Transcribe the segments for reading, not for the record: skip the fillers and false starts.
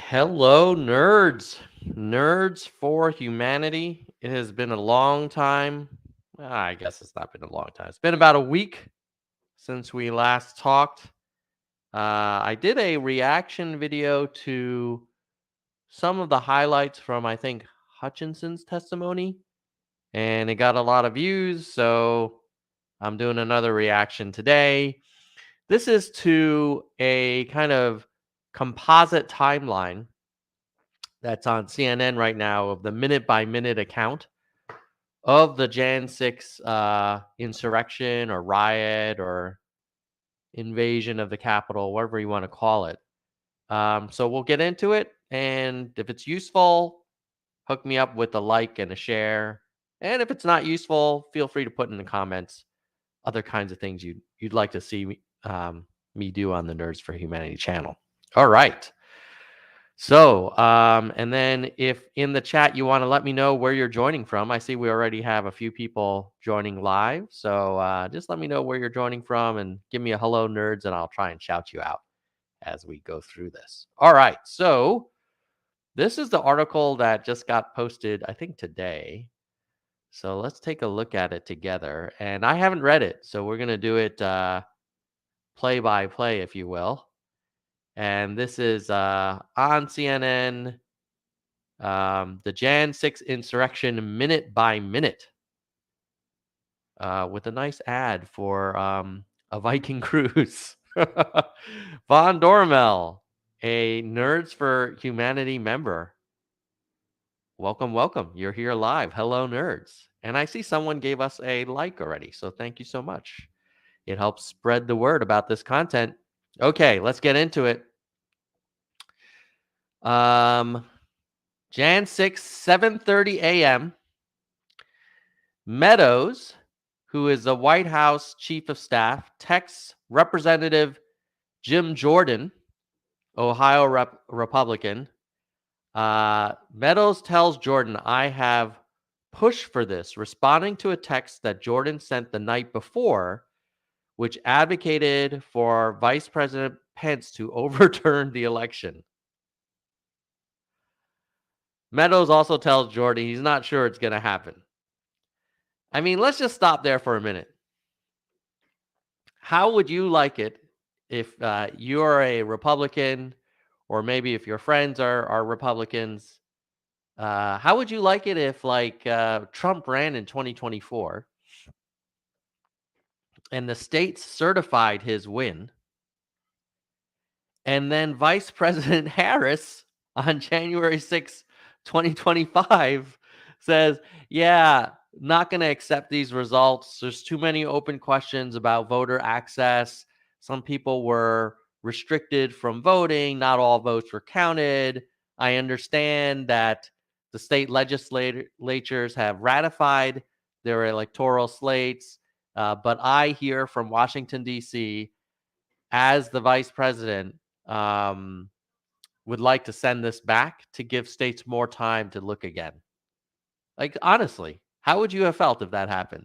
Hello, nerds. Nerds for humanity. It has been a long time. I guess it's not been a long time. It's been about a week since we last talked. I did a reaction video to some of the highlights from, I think, Hutchinson's testimony, and it got a lot of views. So I'm doing another reaction today. This is to a kind of composite timeline that's on CNN right now of the minute by minute account of the Jan 6 insurrection or riot or invasion of the Capitol, whatever you want to call it. So we'll get into it. And if it's useful, hook me up with a like and a share. And if it's not useful, feel free to put in the comments other kinds of things you'd like to see me do on the Nerds for Humanity channel. All right. So, and then if in the chat you want to let me know where you're joining from, I see we already have a few people joining live. So just let me know where you're joining from and give me a hello, nerds, and I'll try and shout you out as we go through this. All right. So this is the article that just got posted, I think today. So let's take a look at it together. And I haven't read it. So we're going to do it play by play, if you will. And this is on CNN. The Jan 6 insurrection minute by minute with a nice ad for a Viking cruise. Von Dormel, a Nerds for Humanity member. Welcome, welcome. You're here live. Hello, nerds. And I see someone gave us a like already. So thank you so much. It helps spread the word about this content. Okay, let's get into it. Jan 6, 7:30 a.m. Meadows, who is the White House chief of staff, texts Representative Jim Jordan, Ohio Republican. Meadows tells Jordan, I have pushed for this, responding to a text that Jordan sent the night before, which advocated for Vice President Pence to overturn the election. Meadows also tells Jordan he's not sure it's going to happen. I mean, let's just stop there for a minute. How would you like it if you're a Republican, or maybe if your friends are Republicans? How would you like it if, like, Trump ran in 2024 and the states certified his win, and then Vice President Harris on January 6, 2025 says, yeah, not going to accept these results. There's too many open questions about voter access. Some people were restricted from voting. Not all votes were counted. I understand that the state legislatures have ratified their electoral slates. But I hear from Washington, D.C., as the vice president, would like to send this back to give states more time to look again. Like, honestly, how would you have felt if that happened?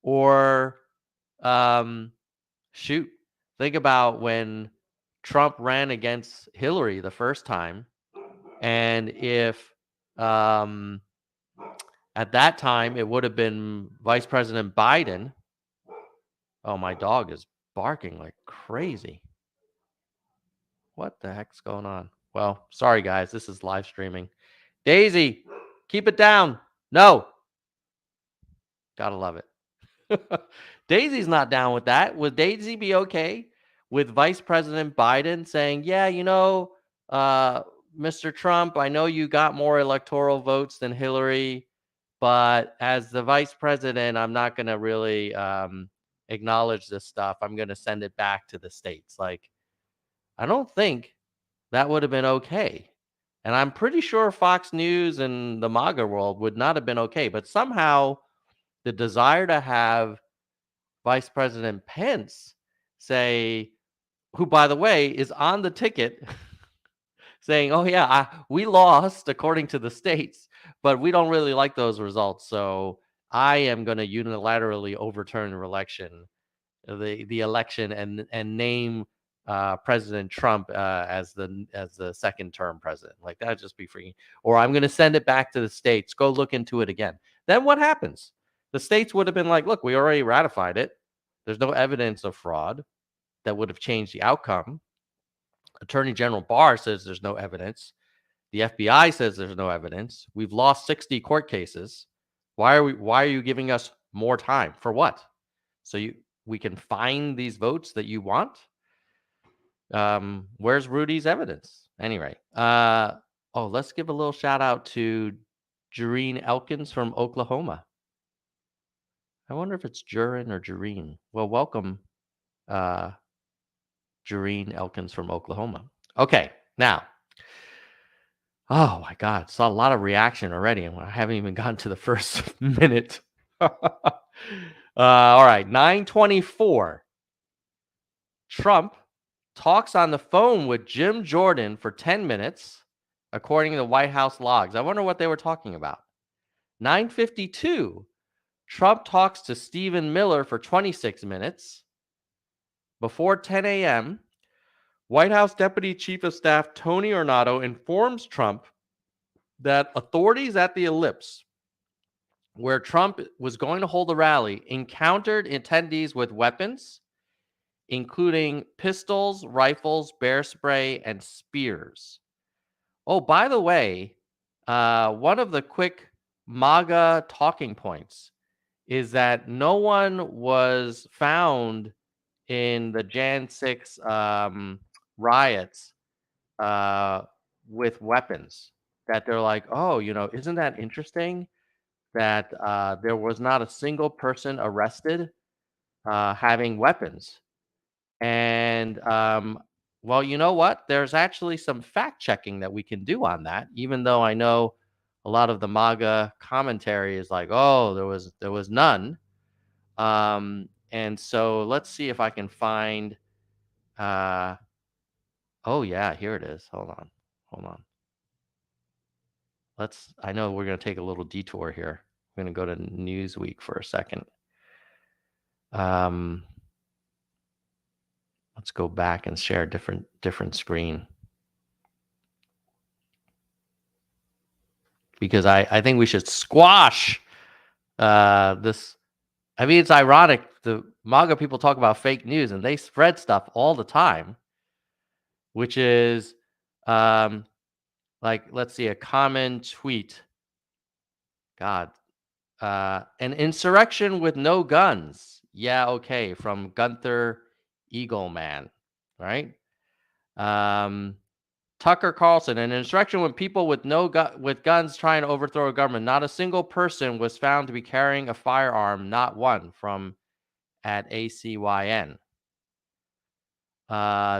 Or, shoot, think about when Trump ran against Hillary the first time, and if at that time it would have been Vice President Biden. Oh, my dog is barking like crazy. What the heck's going on? Well, sorry, guys. This is live streaming. Daisy, keep it down. No. Gotta love it. Daisy's not down with that. Would Daisy be okay with Vice President Biden saying, yeah, Mr. Trump, I know you got more electoral votes than Hillary, but as the vice president, I'm not going to really acknowledge this stuff. I'm going to send it back to the states. Like, I don't think that would have been okay. And I'm pretty sure Fox News and the MAGA world would not have been okay. But somehow the desire to have Vice President Pence say, who, by the way, is on the ticket, saying, oh, yeah, we lost according to the states, but we don't really like those results. So I am going to unilaterally overturn the election and name President Trump as the second term president. Like that'd just be freaking. Or I'm going to send it back to the states. Go look into it again. Then what happens? The states would have been like, look, we already ratified it. There's no evidence of fraud that would have changed the outcome. Attorney General Barr says there's no evidence. The FBI says there's no evidence. We've lost 60 court cases. Why are you giving us more time? For what? So we can find these votes that you want? Where's Rudy's evidence? Anyway, let's give a little shout out to Jareen Elkins from Oklahoma. I wonder if it's Jurin or Jareen. Well, welcome, Jareen Elkins from Oklahoma. Okay, now. Oh my God, saw a lot of reaction already, and I haven't even gotten to the first minute. All right, 9:24. Trump talks on the phone with Jim Jordan for 10 minutes, according to the White House logs. I wonder what they were talking about. 9:52. Trump talks to Stephen Miller for 26 minutes. Before 10 a.m., White House Deputy Chief of Staff Tony Ornato informs Trump that authorities at the Ellipse, where Trump was going to hold a rally, encountered attendees with weapons, including pistols, rifles, bear spray, and spears. Oh, by the way, one of the quick MAGA talking points is that no one was found in the Jan 6 riots with weapons. That they're like, oh, isn't that interesting that there was not a single person arrested having weapons? And well, you know what? There's actually some fact checking that we can do on that, even though I know a lot of the MAGA commentary is like, oh, there was none. And so let's see if I can find. Oh yeah, here it is. Hold on. I know we're going to take a little detour here. I'm going to go to Newsweek for a second. Let's go back and share a different screen. Because I think we should squash this. I mean, it's ironic. The MAGA people talk about fake news and they spread stuff all the time, which is like, let's see, a common tweet. God, an insurrection with no guns. Yeah, okay, from Gunther Eagleman, right? Tucker Carlson, an insurrection with people with with guns trying to overthrow a government. Not a single person was found to be carrying a firearm, not one, from at ACYN.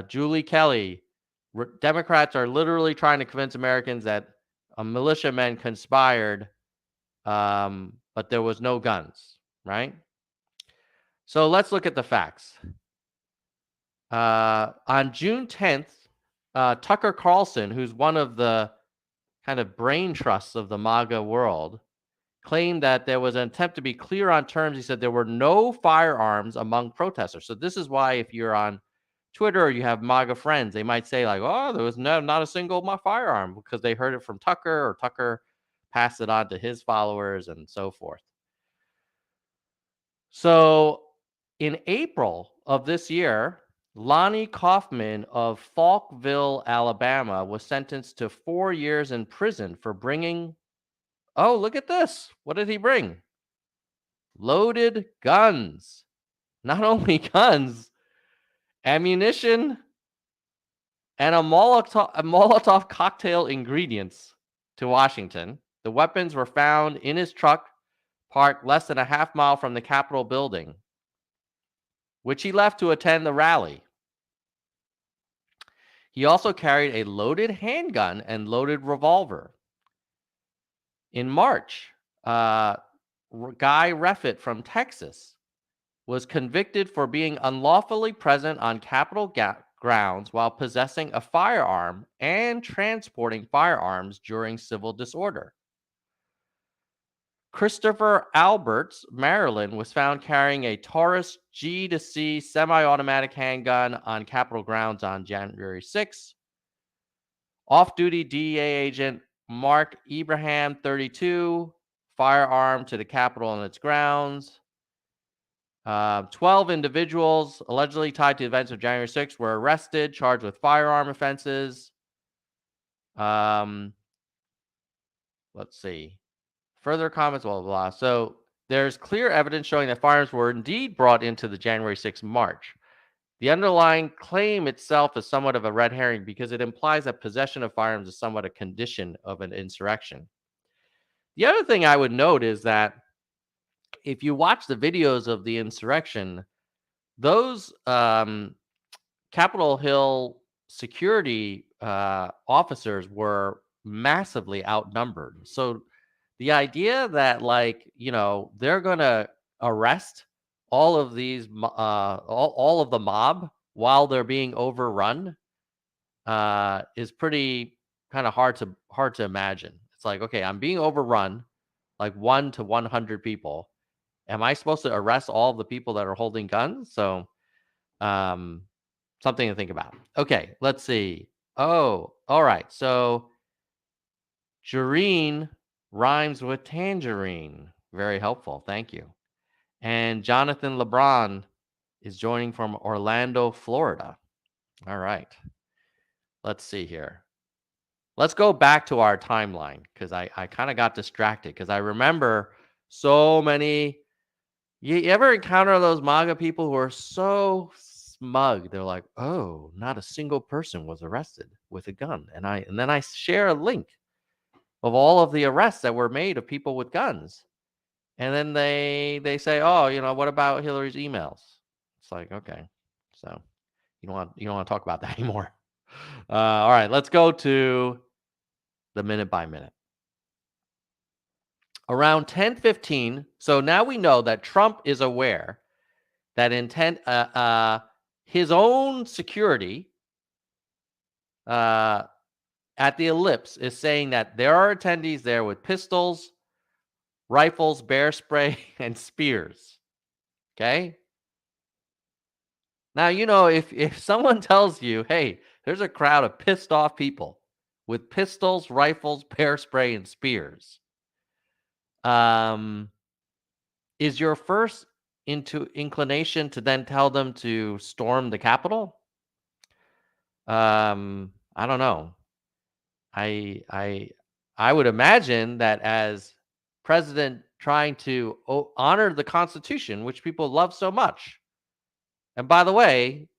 Julie Kelly, Democrats are literally trying to convince Americans that militiamen conspired, but there was no guns, right? So let's look at the facts. On June 10th, Tucker Carlson, who's one of the kind of brain trusts of the MAGA world, claimed that there was an attempt to be clear on terms. He said there were no firearms among protesters. So this is why if you're on Twitter or you have MAGA friends, they might say like, oh, there was not a single firearm, because they heard it from Tucker, or Tucker passed it on to his followers and so forth. So in April of this year, Lonnie Kaufman of Falkville, Alabama, was sentenced to 4 years in prison for bringing, oh, look at this. What did he bring? Loaded guns. Not only guns, ammunition, and a Molotov cocktail ingredients to Washington. The weapons were found in his truck, parked less than a half mile from the Capitol building, which he left to attend the rally. He also carried a loaded handgun and loaded revolver. In March, Guy Reffitt from Texas was convicted for being unlawfully present on Capitol grounds while possessing a firearm and transporting firearms during civil disorder. Christopher Alberts, Maryland, was found carrying a Taurus G to C semi-automatic handgun on Capitol grounds on January 6th. Off-duty DEA agent Mark Ibrahim, 32, firearm to the Capitol and its grounds. 12 individuals allegedly tied to events of January 6th were arrested, charged with firearm offenses. Let's see. Further comments, blah, blah, blah. So there's clear evidence showing that firearms were indeed brought into the January 6th march. The underlying claim itself is somewhat of a red herring because it implies that possession of firearms is somewhat a condition of an insurrection. The other thing I would note is that if you watch the videos of the insurrection, those Capitol Hill security officers were massively outnumbered. So the idea that, like, they're going to arrest all of these, all of the mob while they're being overrun is pretty kind of hard to imagine. It's like, okay, I'm being overrun, like 1 to 100 people. Am I supposed to arrest all of the people that are holding guns? So, something to think about. Okay, let's see. Oh, all right. So, Jareen rhymes with tangerine. Very helpful. Thank you. And Jonathan LeBron is joining from Orlando, Florida. All right. Let's see here. Let's go back to our timeline because I kind of got distracted because I remember so many. You ever encounter those MAGA people who are so smug? They're like, "Oh, not a single person was arrested with a gun," and then I share a link of all of the arrests that were made of people with guns, and then they say, "Oh, what about Hillary's emails?" It's like, okay, so you don't want to talk about that anymore. All right, let's go to the minute by minute. Around 10:15, so now we know that Trump is aware that his own security at the ellipse is saying that there are attendees there with pistols, rifles, bear spray, and spears. Okay. Now, if someone tells you, hey, there's a crowd of pissed off people with pistols, rifles, bear spray, and spears, is your first inclination to then tell them to storm the Capitol? I don't know. I would imagine that as president trying to honor the Constitution, which people love so much. And by the way,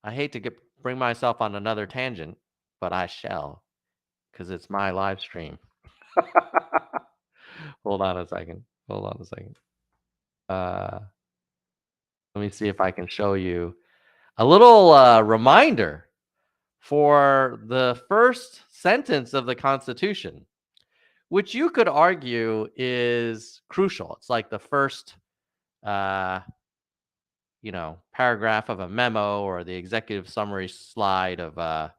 I hate to bring myself on another tangent, but I shall because it's my live stream. Hold on a second. Hold on a second. Let me see if I can show you a little reminder for the first sentence of the Constitution, which you could argue is crucial. It's like the first, paragraph of a memo or the executive summary slide of a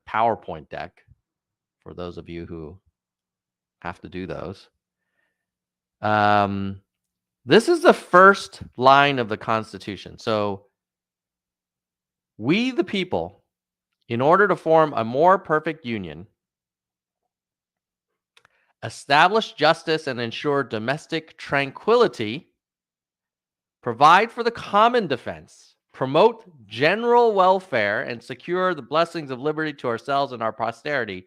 PowerPoint deck. For those of you who have to do those, this is the first line of the Constitution. So, we the people, in order to form a more perfect union, establish justice and ensure domestic tranquility, provide for the common defense, promote general welfare, and secure the blessings of liberty to ourselves and our posterity,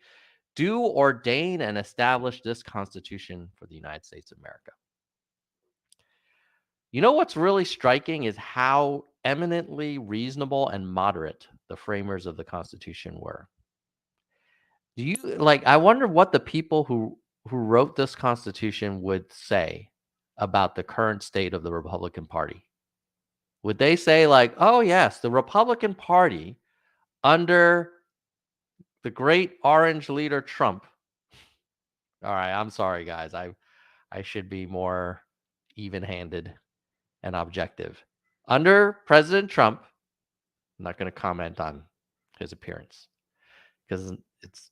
do ordain and establish this Constitution for the United States of America. You know what's really striking is how eminently reasonable and moderate the framers of the Constitution were. I wonder what the people who wrote this Constitution would say about the current state of the Republican Party. Would they say, like, oh yes, the Republican Party under the great orange leader Trump. All right, I'm sorry guys. I should be more even-handed and objective. Under President Trump, I'm not going to comment on his appearance because it's,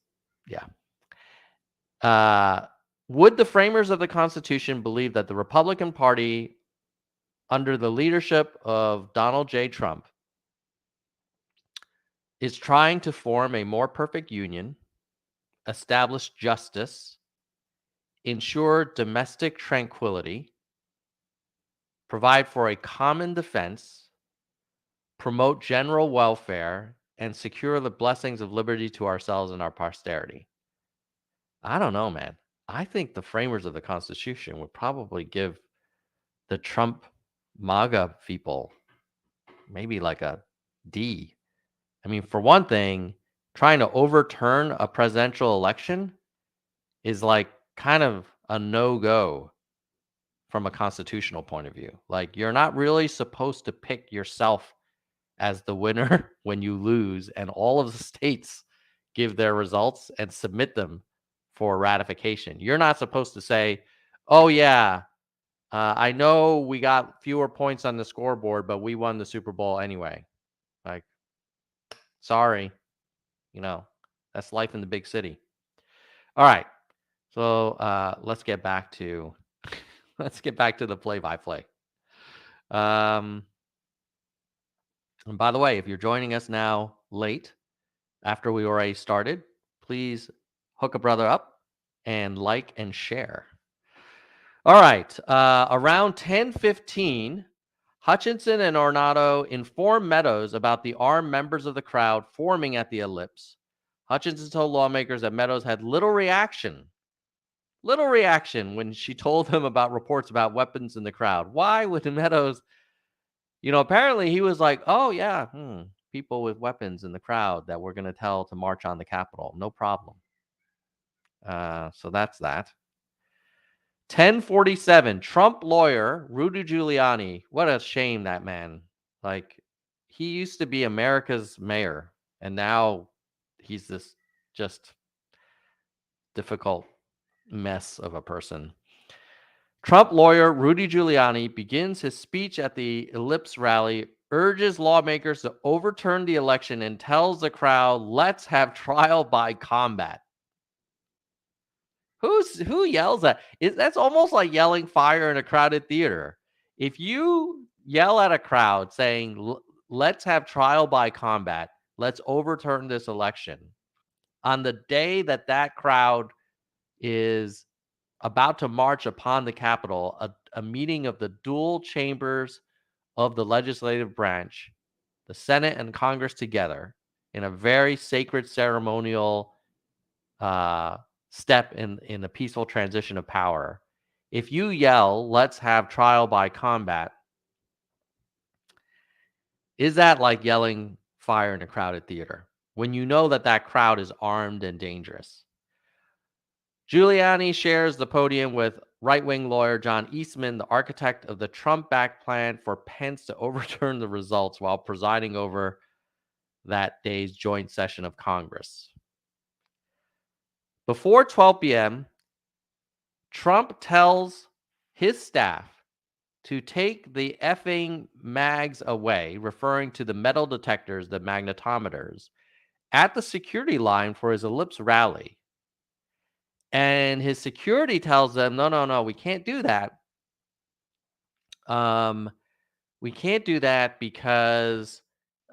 yeah. Would the framers of the Constitution believe that the Republican Party, under the leadership of Donald J. Trump, is trying to form a more perfect union, establish justice, ensure domestic tranquility, provide for a common defense, promote general welfare, and secure the blessings of liberty to ourselves and our posterity? I don't know, man. I think the framers of the Constitution would probably give the Trump MAGA people maybe like a D. I mean, for one thing, trying to overturn a presidential election is like kind of a no-go from a constitutional point of view. Like, you're not really supposed to pick yourself as the winner when you lose, and all of the states give their results and submit them for ratification. You're not supposed to say, oh, yeah, I know we got fewer points on the scoreboard, but we won the Super Bowl anyway. Like, sorry, that's life in the big city. All right. So let's get back to the play-by-play. And by the way, if you're joining us now late after we already started, please hook a brother up and like and share. All right. Around 10:15, Hutchinson and Ornato informed Meadows about the armed members of the crowd forming at the ellipse. Hutchinson told lawmakers that Meadows had little reaction when she told him about reports about weapons in the crowd. Why would Meadows, apparently he was like, oh, yeah, people with weapons in the crowd that we're going to tell to march on the Capitol. No problem. So that's that. 10:47, Trump lawyer Rudy Giuliani. What a shame, that man. Like, he used to be America's mayor, and now he's this just difficult mess of a person. Trump lawyer Rudy Giuliani begins his speech at the Ellipse rally, urges lawmakers to overturn the election, and tells the crowd, let's have trial by combat. Who yells that? That's almost like yelling fire in a crowded theater. If you yell at a crowd saying, let's have trial by combat, let's overturn this election, on the day that crowd is about to march upon the Capitol, a meeting of the dual chambers of the legislative branch, the Senate and Congress together, in a very sacred ceremonial step in a peaceful transition of power. If you yell, let's have trial by combat, is that like yelling fire in a crowded theater when you know that crowd is armed and dangerous? Giuliani shares the podium with right-wing lawyer John Eastman, the architect of the Trump-backed plan for Pence to overturn the results, while presiding over that day's joint session of Congress. Before 12 p.m., Trump tells his staff to take the effing mags away, referring to the metal detectors, the magnetometers, at the security line for his Ellipse rally. And his security tells them, no, we can't do that. We can't do that because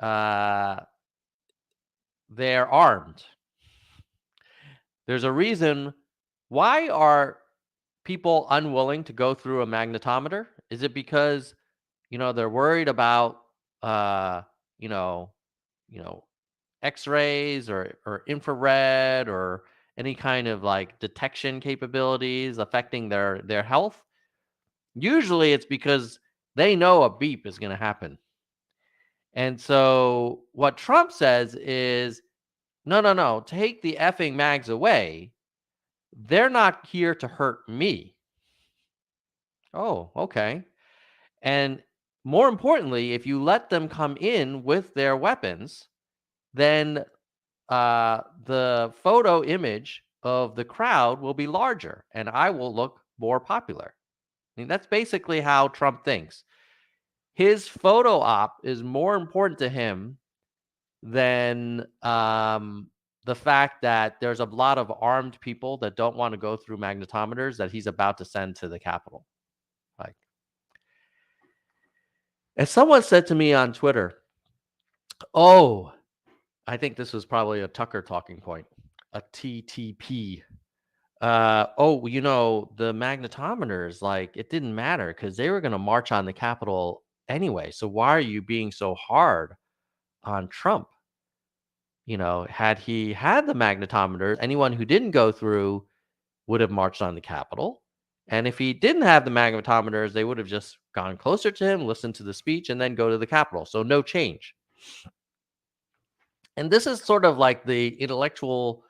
they're armed. There's a reason. Why are people unwilling to go through a magnetometer? Is it because, they're worried about, you know, X-rays or infrared or any kind of like detection capabilities affecting their health? Usually it's because they know a beep is going to happen. And so what Trump says is, no, take the effing mags away. They're not here to hurt me. Oh, okay. And more importantly, if you let them come in with their weapons, then the photo image of the crowd will be larger and I will look more popular. I mean, that's basically how Trump thinks. His photo op is more important to him than the the fact that there's a lot of armed people that don't want to go through magnetometers that he's about to send to the Capitol. Like, and someone said to me on Twitter, oh, I think this was probably a Tucker talking point, a TTP. The magnetometers, like, it didn't matter because they were going to march on the Capitol anyway. So why are you being so hard on Trump? Had he had the magnetometers, anyone who didn't go through would have marched on the Capitol. And if he didn't have the magnetometers, they would have just gone closer to him, listened to the speech, and then go to the Capitol. So no change. And this is sort of like the intellectual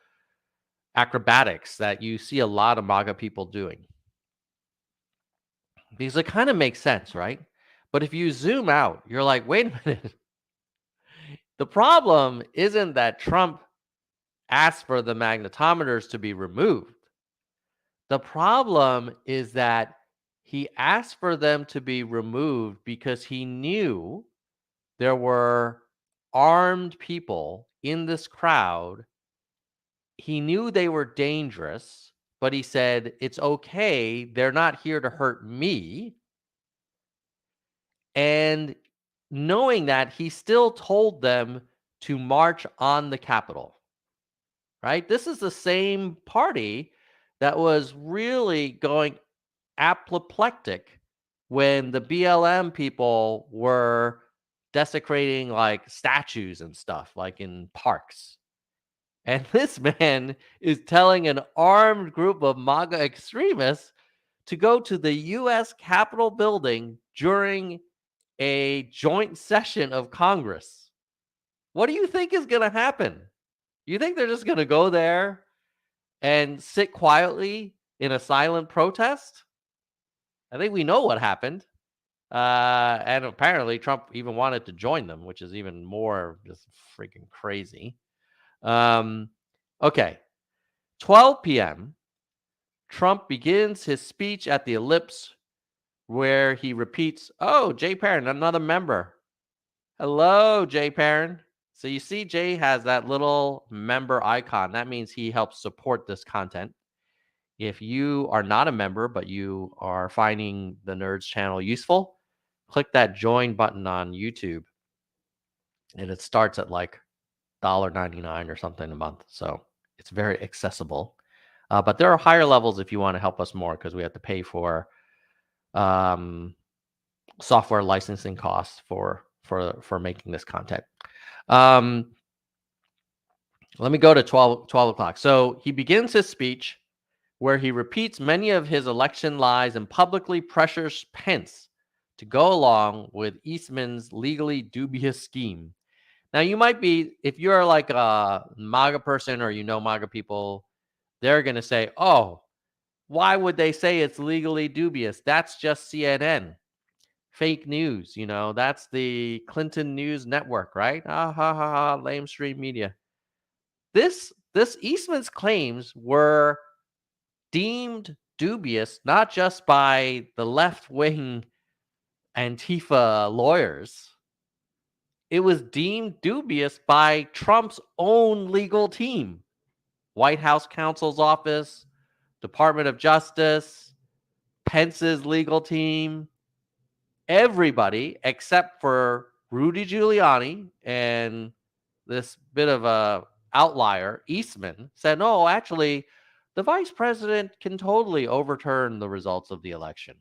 acrobatics that you see a lot of MAGA people doing. Because it kind of makes sense, right? But if you zoom out, you're like, wait a minute. The problem isn't that Trump asked for the magnetometers to be removed. The problem is that he asked for them to be removed because he knew there were armed people in this crowd. He knew they were dangerous, but he said, it's okay. They're not here to hurt me. And knowing that, he still told them to march on the Capitol, right? This is the same party that was really going apoplectic when the BLM people were desecrating like statues and stuff, like in parks. And this man is telling an armed group of MAGA extremists to go to the U.S. Capitol building during a joint session of Congress. What do you think is going to happen? You think they're just going to go there and sit quietly in a silent protest? I think we know what happened. And apparently Trump even wanted to join them, which is even more just freaking crazy. Okay. 12 p.m. Trump begins his speech at the Ellipse where he repeats, oh, Jay Perrin, another member. Hello, Jay Perrin. So you see Jay has that little member icon. That means he helps support this content. If you are not a member, but you are finding the Nerds channel useful, click that join button on YouTube. And it starts at like $1.99 or something a month. So it's very accessible. But there are higher levels if you want to help us more because we have to pay for software licensing costs for making this content. Let me go to 12 o'clock. So he begins his speech where he repeats many of his election lies and publicly pressures Pence to go along with Eastman's legally dubious scheme. Now, you might be, if you're like a MAGA person or MAGA people, they're going to say, oh, why would they say it's legally dubious? That's just CNN. Fake news, that's the Clinton News Network, right? Ha ha ha, lamestream media. This Eastman's claims were deemed dubious not just by the left-wing Antifa lawyers. It was deemed dubious by Trump's own legal team, White House counsel's office, Department of Justice, Pence's legal team, everybody except for Rudy Giuliani and this bit of a outlier, Eastman, said, no, actually, the vice president can totally overturn the results of the election.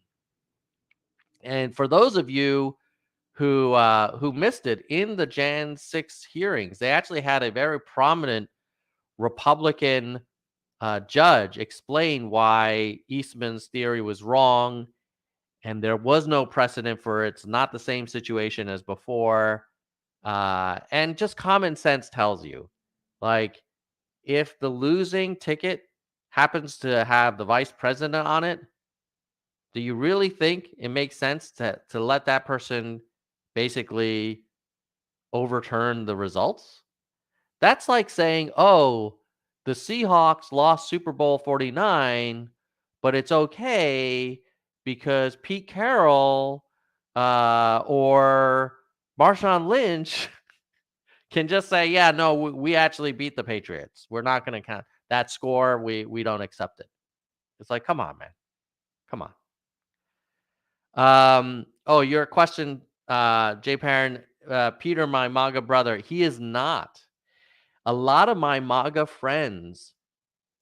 And for those of you who missed it, in the Jan 6 hearings, they actually had a very prominent Republican judge explain why Eastman's theory was wrong, and there was no precedent for it. It's not the same situation as before. And just common sense tells you, like, if the losing ticket happens to have the vice president on it, do you really think it makes sense to let that person basically overturn the results? That's like saying, oh, the Seahawks lost Super Bowl 49, but it's okay because Pete Carroll or Marshawn Lynch can just say, yeah, no, we actually beat the Patriots. We're not going to count that score. We don't accept it. It's like, come on, man. Come on. Oh, your question, Jay Perrin, Peter, my MAGA brother, he is not. A lot of my MAGA friends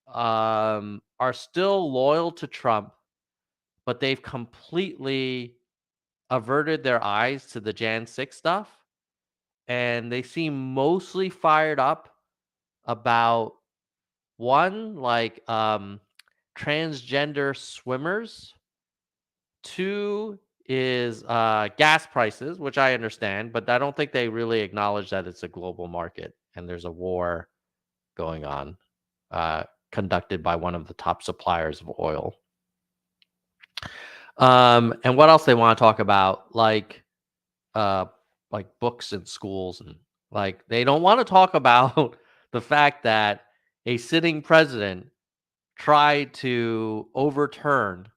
are still loyal to Trump, but they've completely averted their eyes to the Jan 6 stuff. And they seem mostly fired up about one, like transgender swimmers. Two is gas prices, which I understand, but I don't think they really acknowledge that it's a global market and there's a war going on, uh, conducted by one of the top suppliers of oil. And what else they want to talk about, uh, like books in schools, and like they don't want to talk about the fact that a sitting president tried to overturn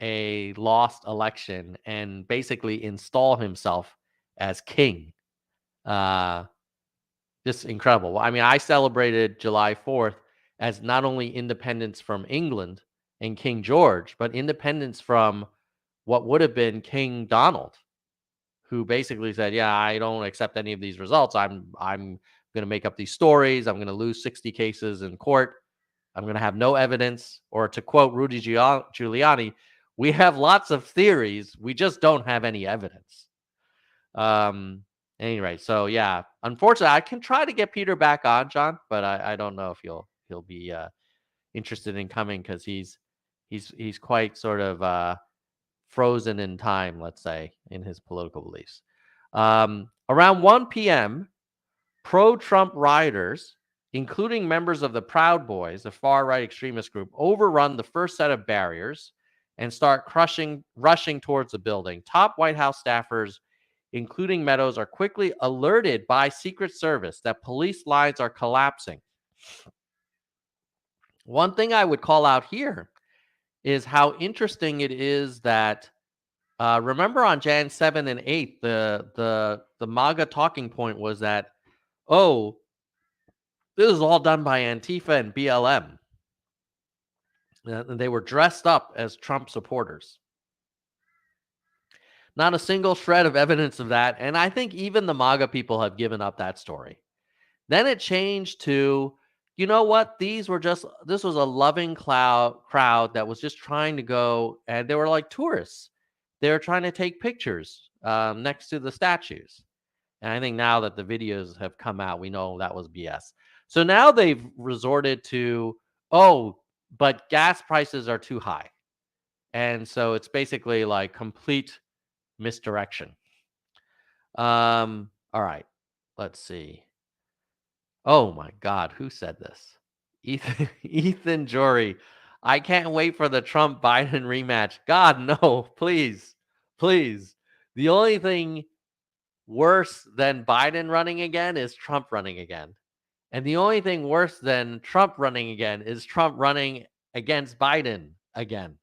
a lost election and basically install himself as king. Uh, just incredible. I mean, I celebrated July 4th as not only independence from England and King George, but independence from what would have been King Donald, who basically said, "Yeah, I don't accept any of these results. I'm going to make up these stories. I'm going to lose 60 cases in court. I'm going to have no evidence." Or to quote Rudy Giuliani, "We have lots of theories. We just don't have any evidence." Um, anyway, so yeah, unfortunately, I can try to get Peter back on, John, but I don't know if he'll be interested in coming because he's quite sort of frozen in time, let's say, in his political beliefs. Around 1 p.m., pro-Trump rioters, including members of the Proud Boys, a far-right extremist group, overrun the first set of barriers and start rushing towards the building. Top White House staffers, including Meadows, are quickly alerted by Secret Service that police lines are collapsing. One thing I would call out here is how interesting it is that remember on Jan 7 and 8, the MAGA talking point was that, oh, this is all done by Antifa and BLM. They were dressed up as Trump supporters. Not a single shred of evidence of that. And I think even the MAGA people have given up that story. Then it changed to, you know what? This was a loving crowd that was just trying to go, and they were like tourists. They were trying to take pictures next to the statues. And I think now that the videos have come out, we know that was BS. So now they've resorted to, oh, but gas prices are too high. And so it's basically like complete misdirection. All right. Let's see. Oh my God, who said this? Ethan Jory. I can't wait for the Trump Biden rematch. God, no, please, please. The only thing worse than Biden running again is Trump running again. And the only thing worse than Trump running again is Trump running against Biden again.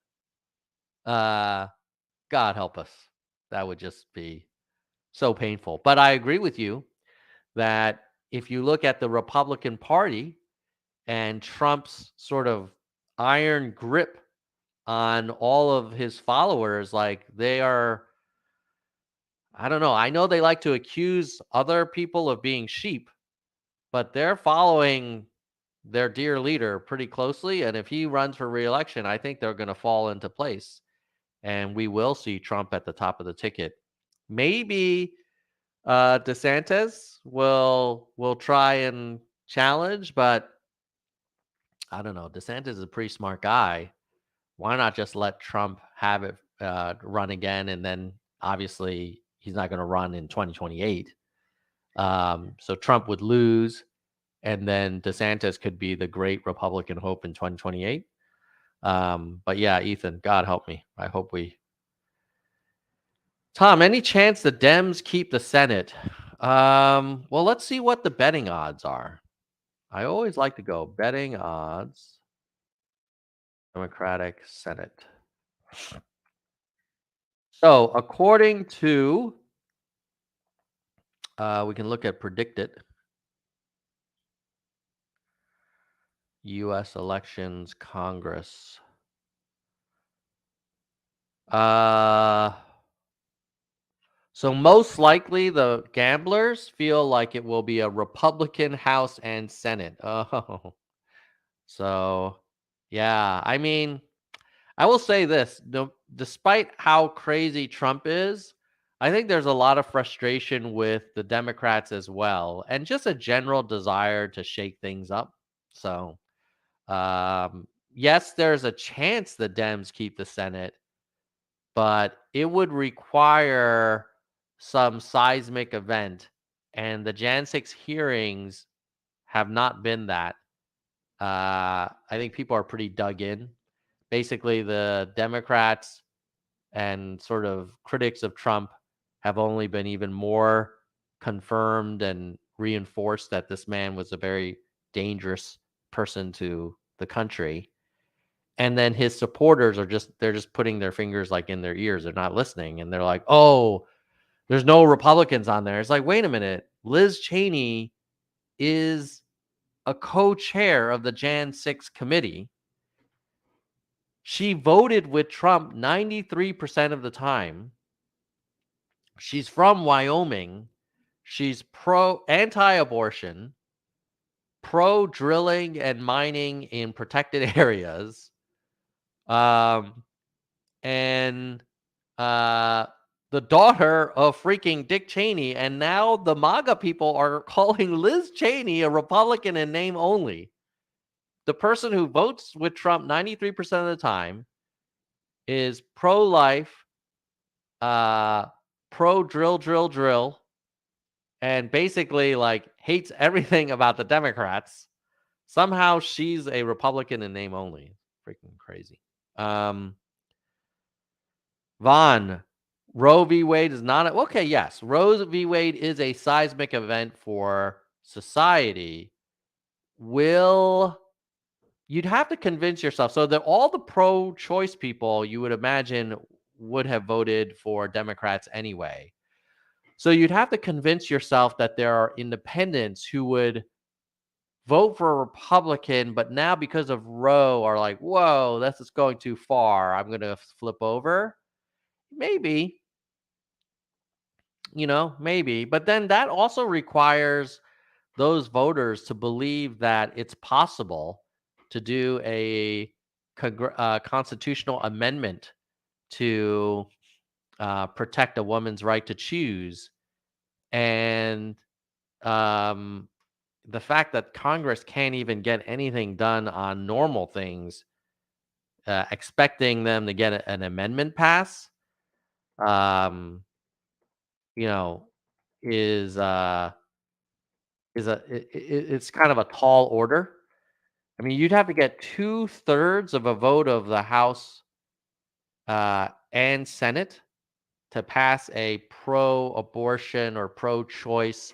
Uh, God help us. That would just be so painful. But I agree with you that if you look at the Republican Party and Trump's sort of iron grip on all of his followers, like they are, I don't know. I know they like to accuse other people of being sheep, but they're following their dear leader pretty closely. And if he runs for reelection, I think they're going to fall into place. And we will see Trump at the top of the ticket. Maybe DeSantis will try and challenge, but I don't know. DeSantis is a pretty smart guy. Why not just let Trump have it run again, and then obviously he's not going to run in 2028. So Trump would lose, and then DeSantis could be the great Republican hope in 2028. But yeah, Ethan, God help me. I hope we. Tom, any chance the Dems keep the Senate? Well, let's see what the betting odds are. I always like to go betting odds, Democratic Senate. So according to, we can look at predicted. U.S. elections, Congress. Uh, so most likely the gamblers feel like it will be a Republican House and Senate. Oh, so yeah. I mean, I will say this: despite how crazy Trump is, I think there's a lot of frustration with the Democrats as well, and just a general desire to shake things up. So, yes, there's a chance the Dems keep the Senate, but it would require some seismic event, and the Jan 6 hearings have not been that. I think people are pretty dug in. Basically, the Democrats and sort of critics of Trump have only been even more confirmed and reinforced that this man was a very dangerous person to the country. And then his supporters are they're just putting their fingers like in their ears. They're not listening. And they're like, oh, there's no Republicans on there. It's like, wait a minute. Liz Cheney is a co-chair of the Jan 6 committee. She voted with Trump 93% of the time. She's from Wyoming. She's anti-abortion, pro drilling and mining in protected areas. And uh the daughter of freaking Dick Cheney, and now the MAGA people are calling Liz Cheney a Republican in name only. The person who votes with Trump 93% of the time is pro-life, uh, pro drill, and basically like hates everything about the Democrats. Somehow she's a Republican in name only. Freaking crazy. Um, Vaughn, Roe v. Wade is not okay. Yes, Roe v. Wade is a seismic event for society. Will You'd have to convince yourself so that all the pro-choice people you would imagine would have voted for Democrats anyway. So you'd have to convince yourself that there are independents who would vote for a Republican, but now because of Roe are like, whoa, this is going too far. I'm going to flip over. Maybe, maybe. But then that also requires those voters to believe that it's possible to do a constitutional amendment to protect a woman's right to choose. And um, the fact that Congress can't even get anything done on normal things, expecting them to get an amendment pass, um, you know, is it's kind of a tall order. I mean, you'd have to get 2/3 of a vote of the House and Senate to pass a pro-abortion or pro-choice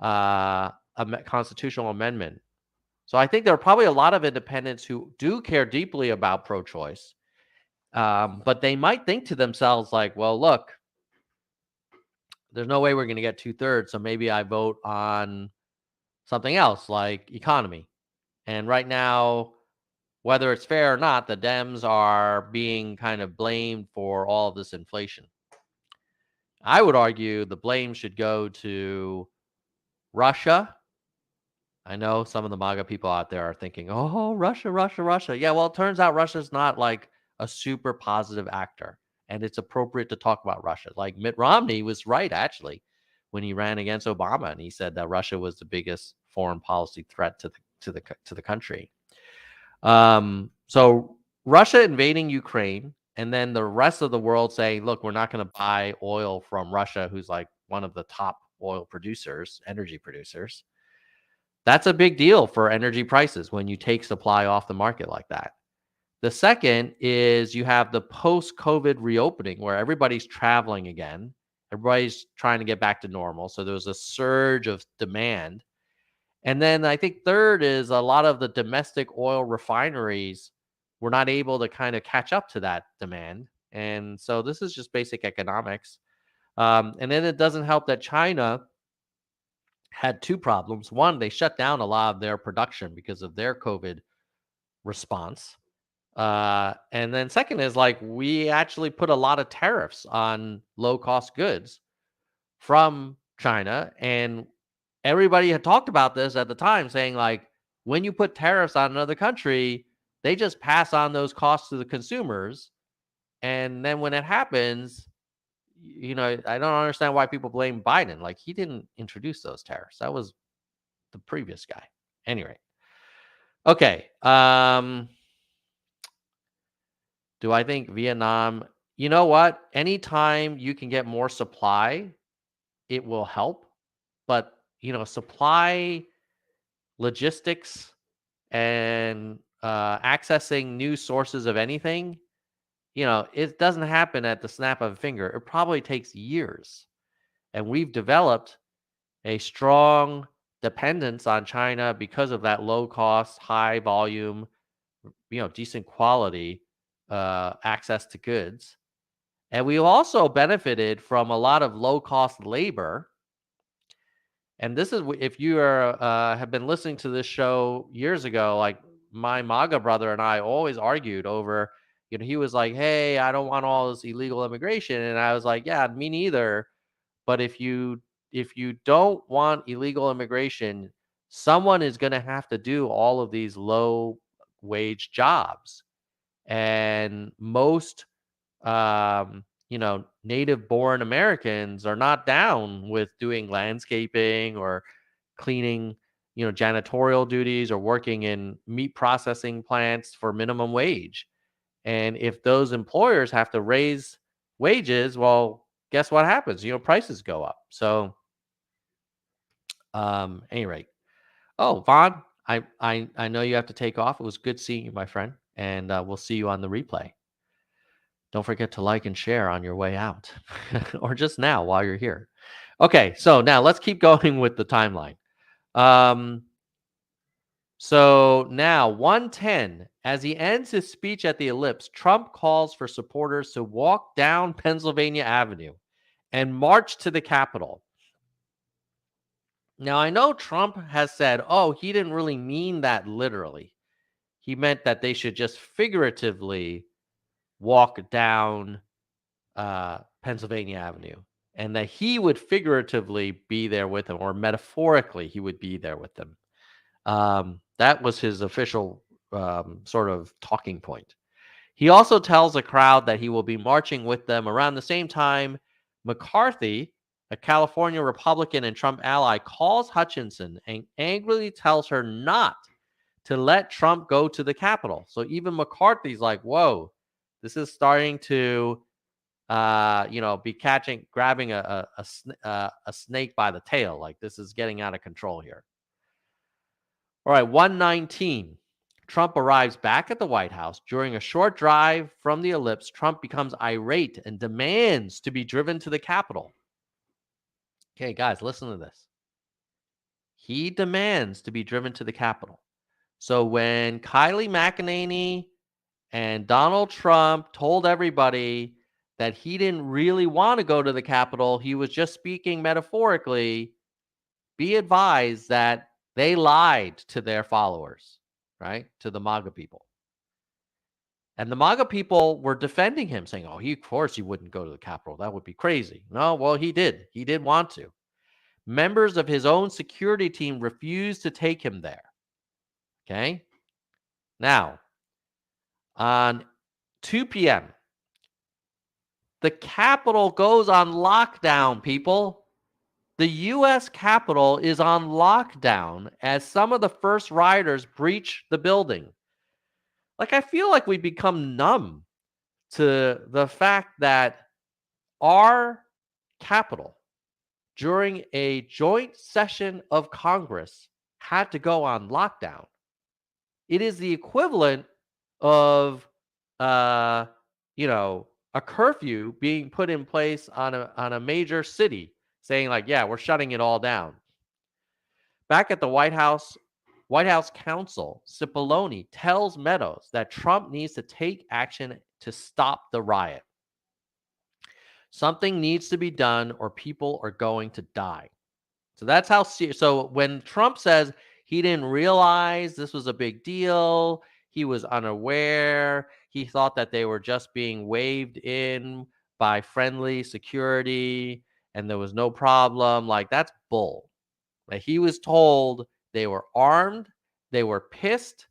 constitutional amendment. So I think there are probably a lot of independents who do care deeply about pro-choice, but they might think to themselves like, "Well, look, there's no way we're going to get 2/3, so maybe I vote on something else like economy." And right now, whether it's fair or not, the Dems are being kind of blamed for all of this inflation. I would argue the blame should go to Russia. I know some of the MAGA people out there are thinking, oh, Russia, Russia, Russia. Yeah, well, it turns out Russia's not like a super positive actor. And it's appropriate to talk about Russia. Like Mitt Romney was right, actually, when he ran against Obama. And he said that Russia was the biggest foreign policy threat to the country. So Russia invading Ukraine, and then the rest of the world saying, look, we're not going to buy oil from Russia, who's like one of the top oil producers, energy producers. That's a big deal for energy prices when you take supply off the market like that. The second is you have the post-COVID reopening where everybody's traveling again. Everybody's trying to get back to normal. So there's a surge of demand. And then I think third is a lot of the domestic oil refineries were not able to kind of catch up to that demand. And so this is just basic economics. And then it doesn't help that China had two problems. One, they shut down a lot of their production because of their COVID response. And then second is like we actually put a lot of tariffs on low cost goods from China. And everybody had talked about this at the time, saying like when you put tariffs on another country, they just pass on those costs to the consumers. And then when it happens, I don't understand why people blame Biden. Like he didn't introduce those tariffs. That was the previous guy. Anyway. Okay. Do I think Vietnam, you know what? Anytime you can get more supply, it will help. But, supply logistics and accessing new sources of anything, it doesn't happen at the snap of a finger. It probably takes years. And we've developed a strong dependence on China because of that low cost, high volume, decent quality access to goods. And we also benefited from a lot of low cost labor. And this is if you have been listening to this show years ago, like my MAGA brother and I always argued over, he was like, hey, I don't want all this illegal immigration. And I was like, yeah, me neither. But if you don't want illegal immigration, someone is going to have to do all of these low wage jobs. And most native born Americans are not down with doing landscaping or cleaning, janitorial duties or working in meat processing plants for minimum wage. And if those employers have to raise wages, well, guess what happens? Prices go up. So, any rate. Oh, Vaughn, I know you have to take off. It was good seeing you, my friend, and we'll see you on the replay. Don't forget to like and share on your way out or just now while you're here. Okay, so now let's keep going with the timeline. So now 110, as he ends his speech at the Ellipse, Trump calls for supporters to walk down Pennsylvania Avenue and march to the Capitol. Now, I know Trump has said, oh, he didn't really mean that literally. He meant that they should just figuratively walk down Pennsylvania Avenue, and that he would figuratively be there with them, or metaphorically, he would be there with them. That was his official sort of talking point. He also tells the crowd that he will be marching with them around the same time. McCarthy, a California Republican and Trump ally, calls Hutchinson and angrily tells her not to let Trump go to the Capitol. So even McCarthy's like, whoa, this is starting to be grabbing a snake by the tail. Like this is getting out of control here. All right, 119. Trump arrives back at the White House. During a short drive from the Ellipse, Trump becomes irate and demands to be driven to the Capitol. Okay, guys, listen to this. He demands to be driven to the Capitol. So when Kylie McEnany and Donald Trump told everybody that he didn't really want to go to the Capitol, he was just speaking metaphorically, be advised that they lied to their followers, right? To the MAGA people. And the MAGA people were defending him, saying, oh, of course he wouldn't go to the Capitol. That would be crazy. No, well, he did. He did want to. Members of his own security team refused to take him there. Okay? Now, on 2 p.m., the Capitol goes on lockdown, people. The U.S. Capitol is on lockdown as some of the first rioters breach the building. Like, I feel like we become numb to the fact that our Capitol, during a joint session of Congress, had to go on lockdown. It is the equivalent of, a curfew being put in place on a major city, saying like, yeah, we're shutting it all down. Back at the White House counsel Cipollone tells Meadows that Trump needs to take action to stop the riot. Something needs to be done or people are going to die. So that's how serious. So when Trump says he didn't realize this was a big deal, he was unaware, he thought that they were just being waved in by friendly security and there was no problem, like that's bull. Like he was told they were armed, they were pissed,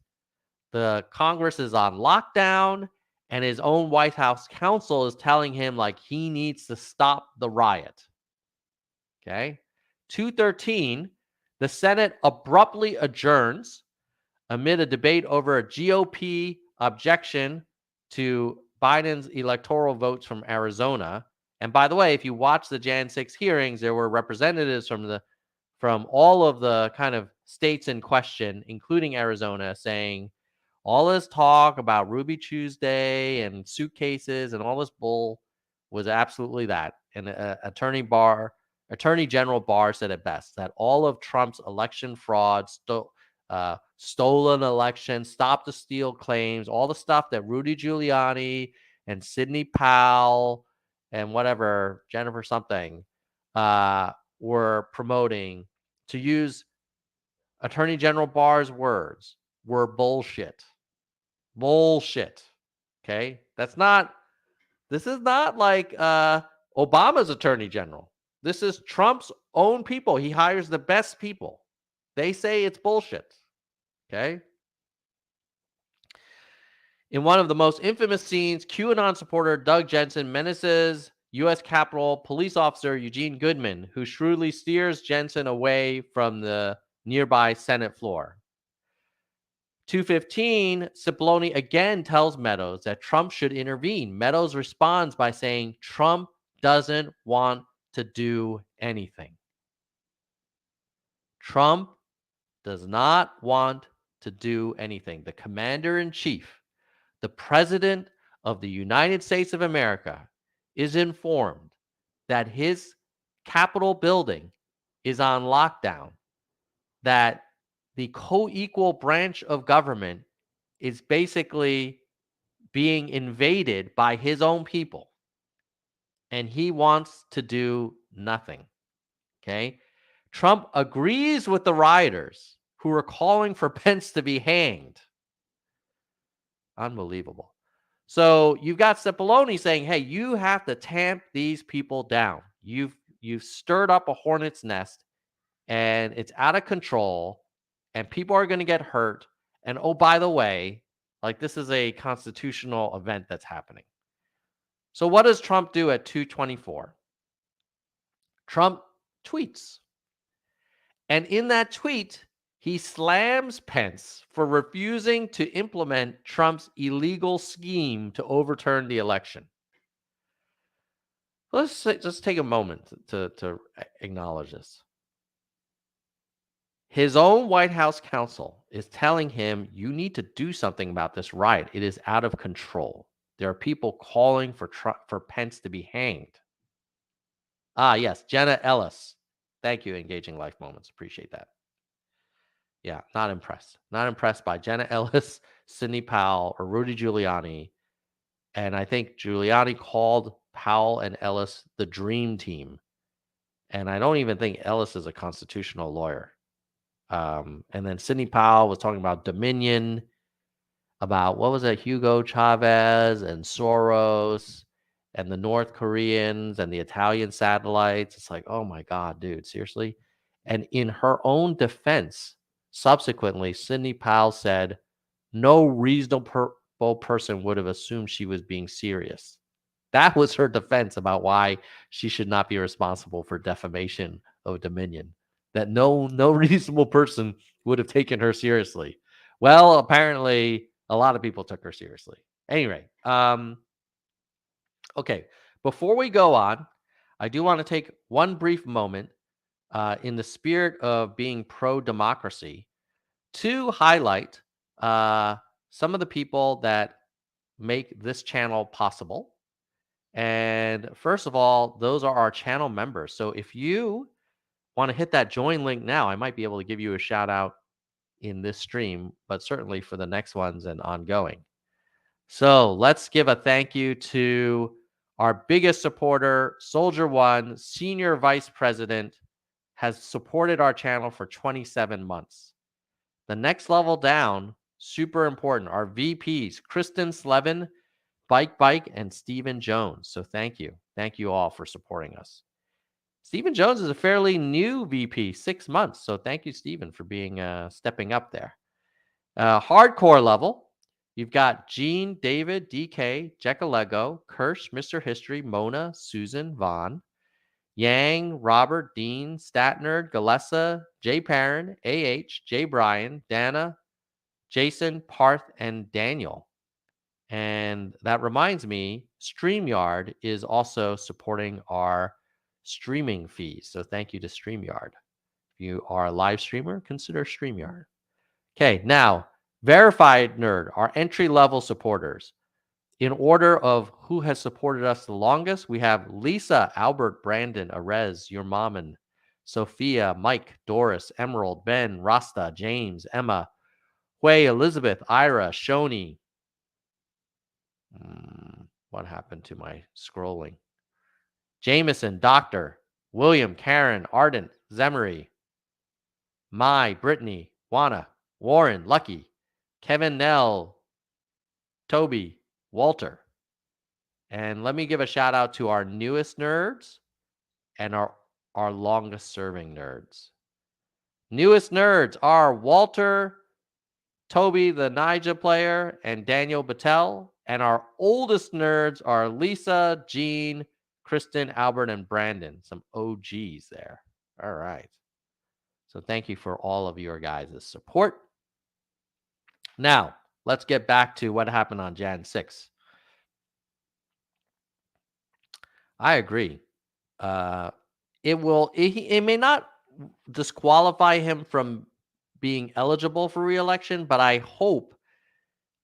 the Congress is on lockdown, and his own White House counsel is telling him like he needs to stop the riot. Okay. 213, the Senate abruptly adjourns amid a debate over a GOP objection to Biden's electoral votes from Arizona. And by the way, if you watch the Jan 6 hearings, there were representatives from all of the kind of states in question, including Arizona, saying all this talk about Ruby Tuesday and suitcases and all this bull was absolutely that. And Attorney General Barr said it best that all of Trump's election fraud, stolen election, stop the steal claims, all the stuff that Rudy Giuliani and Sidney Powell and whatever Jennifer something were promoting, to use Attorney General Barr's words, were bullshit. Bullshit. Okay? This is not like Obama's attorney general. This is Trump's own people. He hires the best people. They say it's bullshit. Okay? In one of the most infamous scenes, QAnon supporter Doug Jensen menaces U.S. Capitol police officer Eugene Goodman, who shrewdly steers Jensen away from the nearby Senate floor. 215, Cipollone again tells Meadows that Trump should intervene. Meadows responds by saying Trump doesn't want to do anything. Trump does not want to do anything. The commander-in-chief, the president of the United States of America, is informed that his Capitol building is on lockdown, that the co-equal branch of government is basically being invaded by his own people, and he wants to do nothing. Okay. Trump agrees with the rioters who are calling for Pence to be hanged. Unbelievable. So you've got Cipollone saying, hey, you have to tamp these people down. You've stirred up a hornet's nest and it's out of control and people are going to get hurt. And oh, by the way, like this is a constitutional event that's happening. So what does Trump do at 224? Trump tweets. And in that tweet, he slams Pence for refusing to implement Trump's illegal scheme to overturn the election. Let's just take a moment to acknowledge this. His own White House counsel is telling him, you need to do something about this riot. It is out of control. There are people calling for Pence to be hanged. Ah, yes, Jenna Ellis. Thank you, Engaging Life Moments. Appreciate that. Yeah, not impressed. Not impressed by Jenna Ellis, Sidney Powell, or Rudy Giuliani. And I think Giuliani called Powell and Ellis the dream team. And I don't even think Ellis is a constitutional lawyer. And then Sidney Powell was talking about Dominion, about what was it, Hugo Chavez and Soros and the North Koreans and the Italian satellites. It's like, oh my God, dude, seriously? And in her own defense, subsequently, Sidney Powell said, no reasonable person would have assumed she was being serious. That was her defense about why she should not be responsible for defamation of Dominion. That no reasonable person would have taken her seriously. Well, apparently, a lot of people took her seriously. Anyway, okay. Before we go on, I do want to take one brief moment in the spirit of being pro-democracy to highlight some of the people that make this channel possible. And first of all, those are our channel members. So if you want to hit that join link now, I might be able to give you a shout out in this stream, but certainly for the next ones and ongoing. So let's give a thank you to our biggest supporter, Soldier One, Senior Vice President, has supported our channel for 27 months. The next level down, super important, our VPs, Kristen Slevin, Bike, and Stephen Jones. So thank you. Thank you all for supporting us. Stephen Jones is a fairly new VP, 6 months. So thank you, Stephen, for being stepping up there. Hardcore level, you've got Gene, David, DK, Jekkalego, Kirsch, Mr. History, Mona, Susan, Vaughn, Yang, Robert, Dean, Statnerd, Galessa, Jay Perrin, AH, Jay Bryan, Dana, Jason, Parth, and Daniel. And that reminds me, StreamYard is also supporting our streaming fees. So thank you to StreamYard. If you are a live streamer, consider StreamYard. Okay, now, verified nerd, our entry-level supporters. In order of who has supported us the longest, we have Lisa, Albert, Brandon, Arez, Your Maman, Sophia, Mike, Doris, Emerald, Ben, Rasta, James, Emma, Hui, Elizabeth, Ira, Shoni. What happened to my scrolling? Jameson, Doctor, William, Karen, Ardent, Zemery, Mai, Brittany, Juana, Warren, Lucky, Kevin, Nell, Toby, Walter. And let me give a shout out to our newest nerds and our longest serving nerds. Newest nerds are Walter, Toby, the Nija player, and Daniel Battelle. And our oldest nerds are Lisa, Jean, Kristen, Albert, and Brandon. Some OGs there. All right. So thank you for all of your guys' support. Now, let's get back to what happened on Jan 6. I agree. It may not disqualify him from being eligible for re-election, but I hope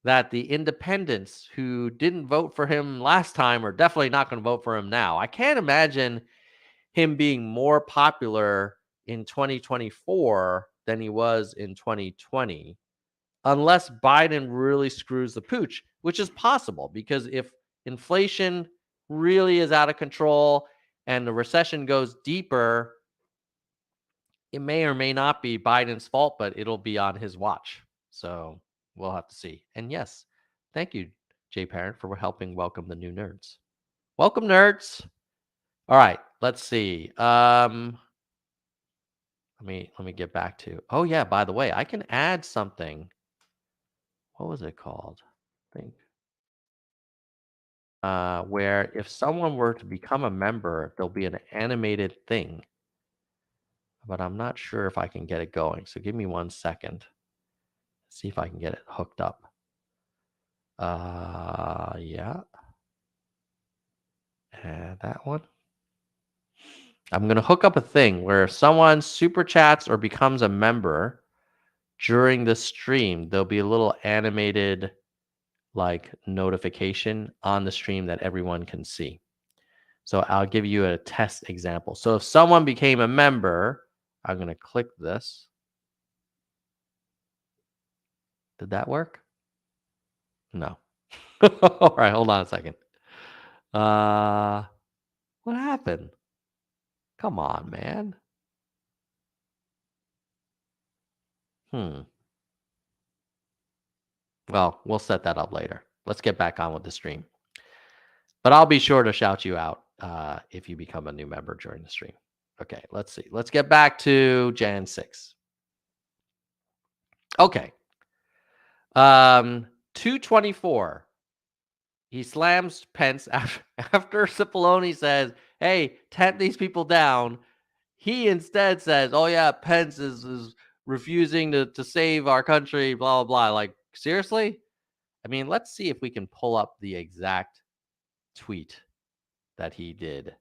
that the independents who didn't vote for him last time are definitely not going to vote for him now. I can't imagine him being more popular in 2024 than he was in 2020, unless Biden really screws the pooch, which is possible, because if inflation really is out of control and the recession goes deeper, it may or may not be Biden's fault, but it'll be on his watch. So we'll have to see. And yes, thank you, Jay Parent, for helping welcome the new nerds. Welcome, nerds. All right, let's see. Let me get back to. Oh yeah, by the way, I can add something. What was it called? I think. Where if someone were to become a member, there'll be an animated thing. But I'm not sure if I can get it going. So give me 1 second. See if I can get it hooked up. Yeah. And that one. I'm going to hook up a thing where if someone super chats or becomes a member during the stream, there'll be a little animated like notification on the stream that everyone can see. So I'll give you a test example. So if someone became a member, I'm going to click this. Did that work? No. All right, hold on a second. What happened? Come on, man. Well, we'll set that up later. Let's get back on with the stream. But I'll be sure to shout you out if you become a new member during the stream. Okay, let's see. Let's get back to Jan 6. Okay. 224. He slams Pence after Cipollone says, hey, tamp these people down. He instead says, oh, yeah, Pence is refusing to save our country, blah, blah, blah. Like, seriously? I mean, let's see if we can pull up the exact tweet that he did.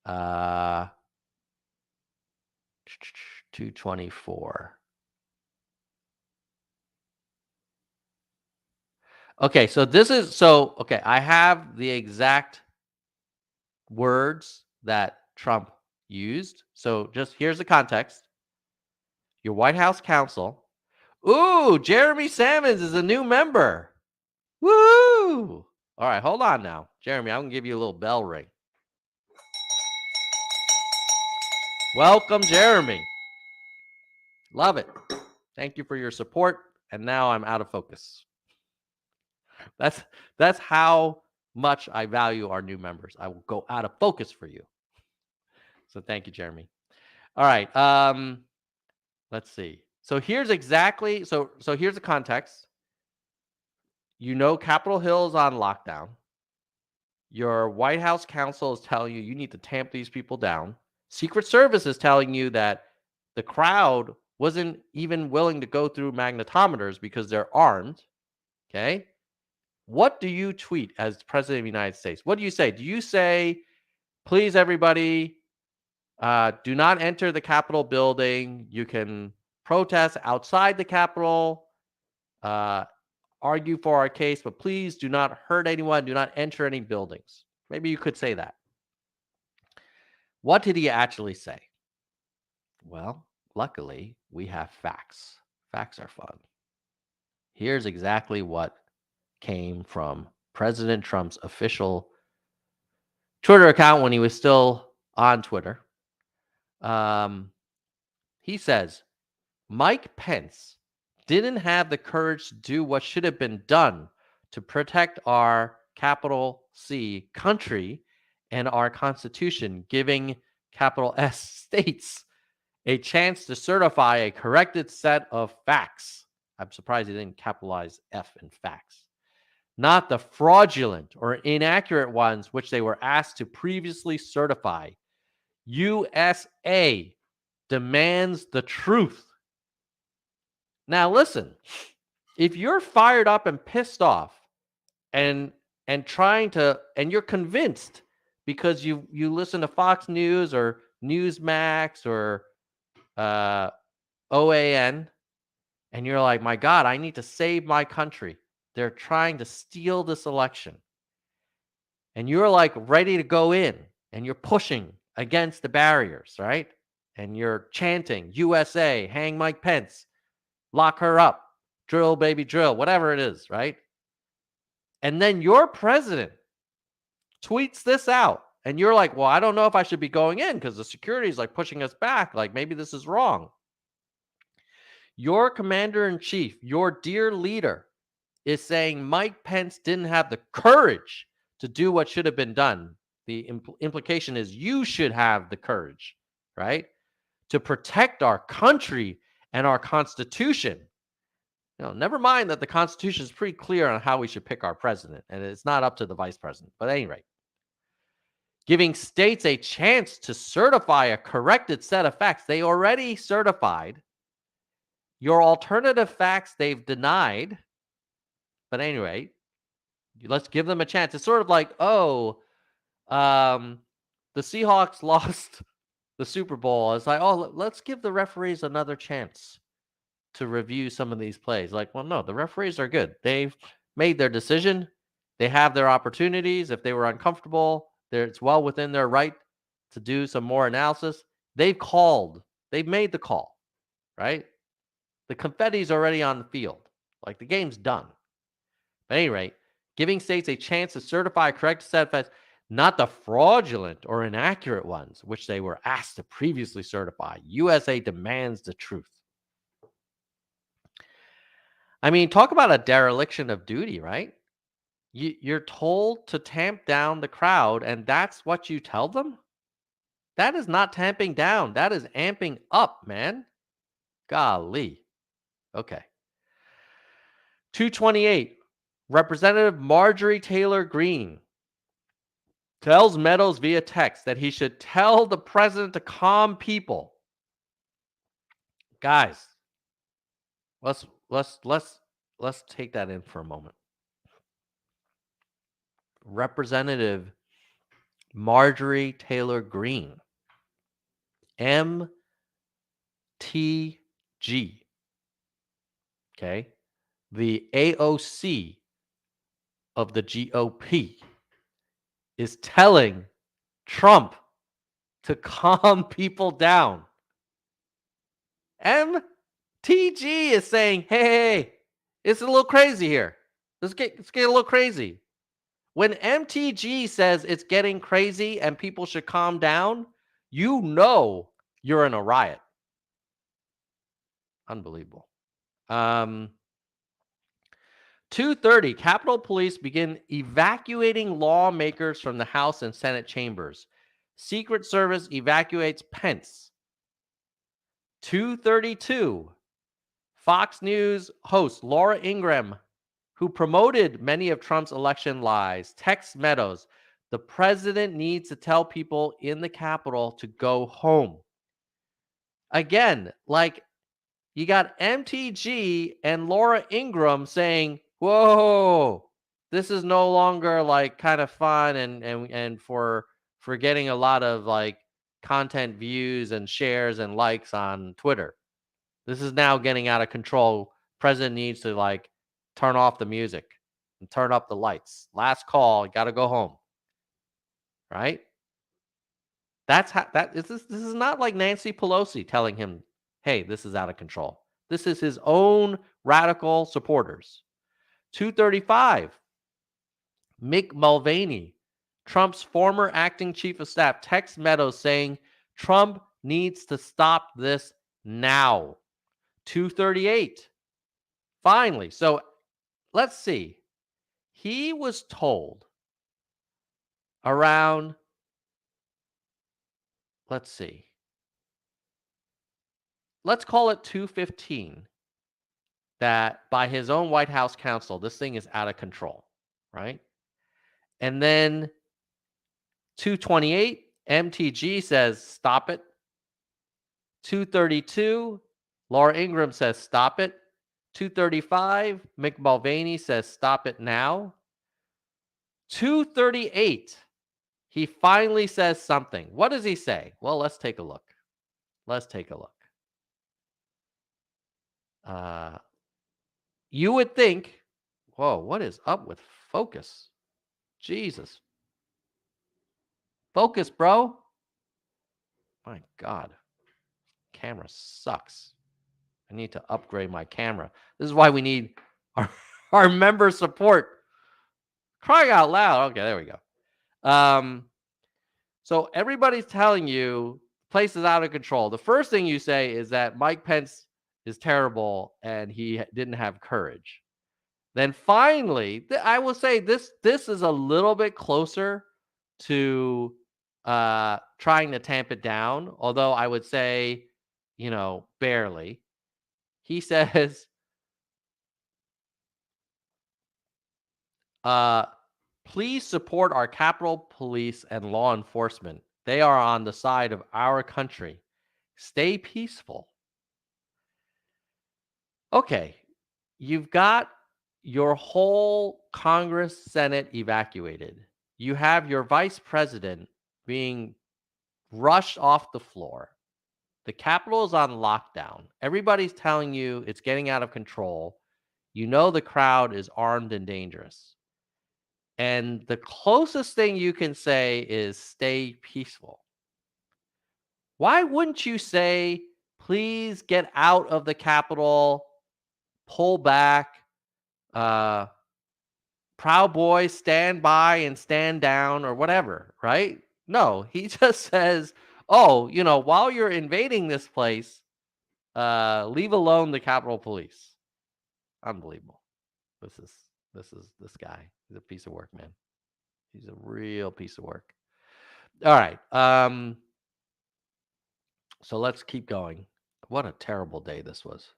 224. Okay, so okay, I have the exact words that Trump used. So just here's the context. Your White House counsel. Ooh, Jeremy Sammons is a new member. Woo! All right, hold on now. Jeremy, I'm going to give you a little bell ring. Welcome, Jeremy. Love it. Thank you for your support. And now I'm out of focus. That's how much I value our new members. I will go out of focus for you. So thank you, Jeremy. All right. Let's see. So here's exactly so here's the context. You know Capitol Hill is on lockdown. Your White House counsel is telling you need to tamp these people down. Secret Service is telling you that the crowd wasn't even willing to go through magnetometers because they're armed. Okay. What do you tweet as president of the United States? What do you say? Do you say, please, everybody, do not enter the Capitol building? You can protest outside the Capitol, argue for our case, but please do not hurt anyone. Do not enter any buildings. Maybe you could say that. What did he actually say? Well, luckily, we have facts. Facts are fun. Here's exactly what came from President Trump's official Twitter account when he was still on Twitter. He says, Mike Pence didn't have the courage to do what should have been done to protect our capital C country and our Constitution, giving capital S states a chance to certify a corrected set of facts. I'm surprised he didn't capitalize F in facts. Not the fraudulent or inaccurate ones which they were asked to previously certify. USA demands the truth. Now listen, if you're fired up and pissed off and trying to, and you're convinced because you listen to Fox News or Newsmax or OAN, and you're like, my God, I need to save my country. They're trying to steal this election. And you're like ready to go in and you're pushing against the barriers, right? And you're chanting, USA, hang Mike Pence, lock her up, drill, baby, drill, whatever it is, right? And then your president tweets this out. And you're like, well, I don't know if I should be going in because the security is like pushing us back. Like maybe this is wrong. Your commander in chief, your dear leader, is saying Mike Pence didn't have the courage to do what should have been done. The implication is you should have the courage, right? To protect our country and our Constitution. Never mind that the Constitution is pretty clear on how we should pick our president, and it's not up to the vice president. But at any rate, giving states a chance to certify a corrected set of facts. They already certified. Your alternative facts they've denied. But anyway, let's give them a chance. It's sort of like, the Seahawks lost the Super Bowl. It's like, let's give the referees another chance to review some of these plays. Like, well, no, the referees are good. They've made their decision. They have their opportunities. If they were uncomfortable, it's well within their right to do some more analysis. They've made the call, right? The confetti's already on the field. Like the game's done. But at any rate, giving states a chance to certify a correct set of facts, not the fraudulent or inaccurate ones, which they were asked to previously certify. USA demands the truth. I mean, talk about a dereliction of duty, right? You're told to tamp down the crowd, and that's what you tell them? That is not tamping down. That is amping up, man. Golly. Okay. 228. Representative Marjorie Taylor Greene tells Meadows via text that he should tell the president to calm people. Guys, let's take that in for a moment. Representative Marjorie Taylor Greene, MTG, okay, the AOC of the GOP, is telling Trump to calm people down. MTG is saying, hey, it's a little crazy here. Let's get a little crazy. When MTG says it's getting crazy and people should calm down, you know you're in a riot. Unbelievable. 2:30, Capitol Police begin evacuating lawmakers from the House and Senate chambers. Secret Service evacuates Pence. 2:32, Fox News host Laura Ingraham, who promoted many of Trump's election lies, texts Meadows, the president needs to tell people in the Capitol to go home. Again, like, you got MTG and Laura Ingraham saying, "Whoa, this is no longer like kind of fun and for getting a lot of like content views and shares and likes on Twitter. This is now getting out of control. President needs to like turn off the music and turn up the lights. Last call, got to go home." Right? That's how that is this is not like Nancy Pelosi telling him, "Hey, this is out of control." This is his own radical supporters. 235, Mick Mulvaney, Trump's former acting chief of staff, texts Meadows saying Trump needs to stop this now. 238, finally. So let's see. He was told around, let's see, let's call it 2:15, that by his own White House counsel, this thing is out of control, right? And then 2:28, MTG says, stop it. 2:32, Laura Ingraham says, stop it. 2:35, Mick Mulvaney says, stop it now. 2:38, he finally says something. What does he say? Well, let's take a look. Let's take a look. You would think, whoa, what is up with focus? Jesus. Focus, bro. My God. Camera sucks. I need to upgrade my camera. This is why we need our member support. Crying out loud. Okay, there we go. So everybody's telling you place is out of control. The first thing you say is that Mike Pence is terrible and he didn't have courage. Then finally, I will say this is a little bit closer to trying to tamp it down, although I would say, barely. He says, please support our Capitol Police and law enforcement. They are on the side of our country. Stay peaceful. Okay, you've got your whole Congress, Senate evacuated. You have your vice president being rushed off the floor. The Capitol is on lockdown. Everybody's telling you it's getting out of control. You know the crowd is armed and dangerous. And the closest thing you can say is stay peaceful. Why wouldn't you say, please get out of the Capitol, pull back, Proud Boys stand by and stand down or whatever, right? No, he just says, oh, while you're invading this place, leave alone the Capitol Police. Unbelievable. This guy. He's a piece of work, man. He's a real piece of work. All right. So let's keep going. What a terrible day this was.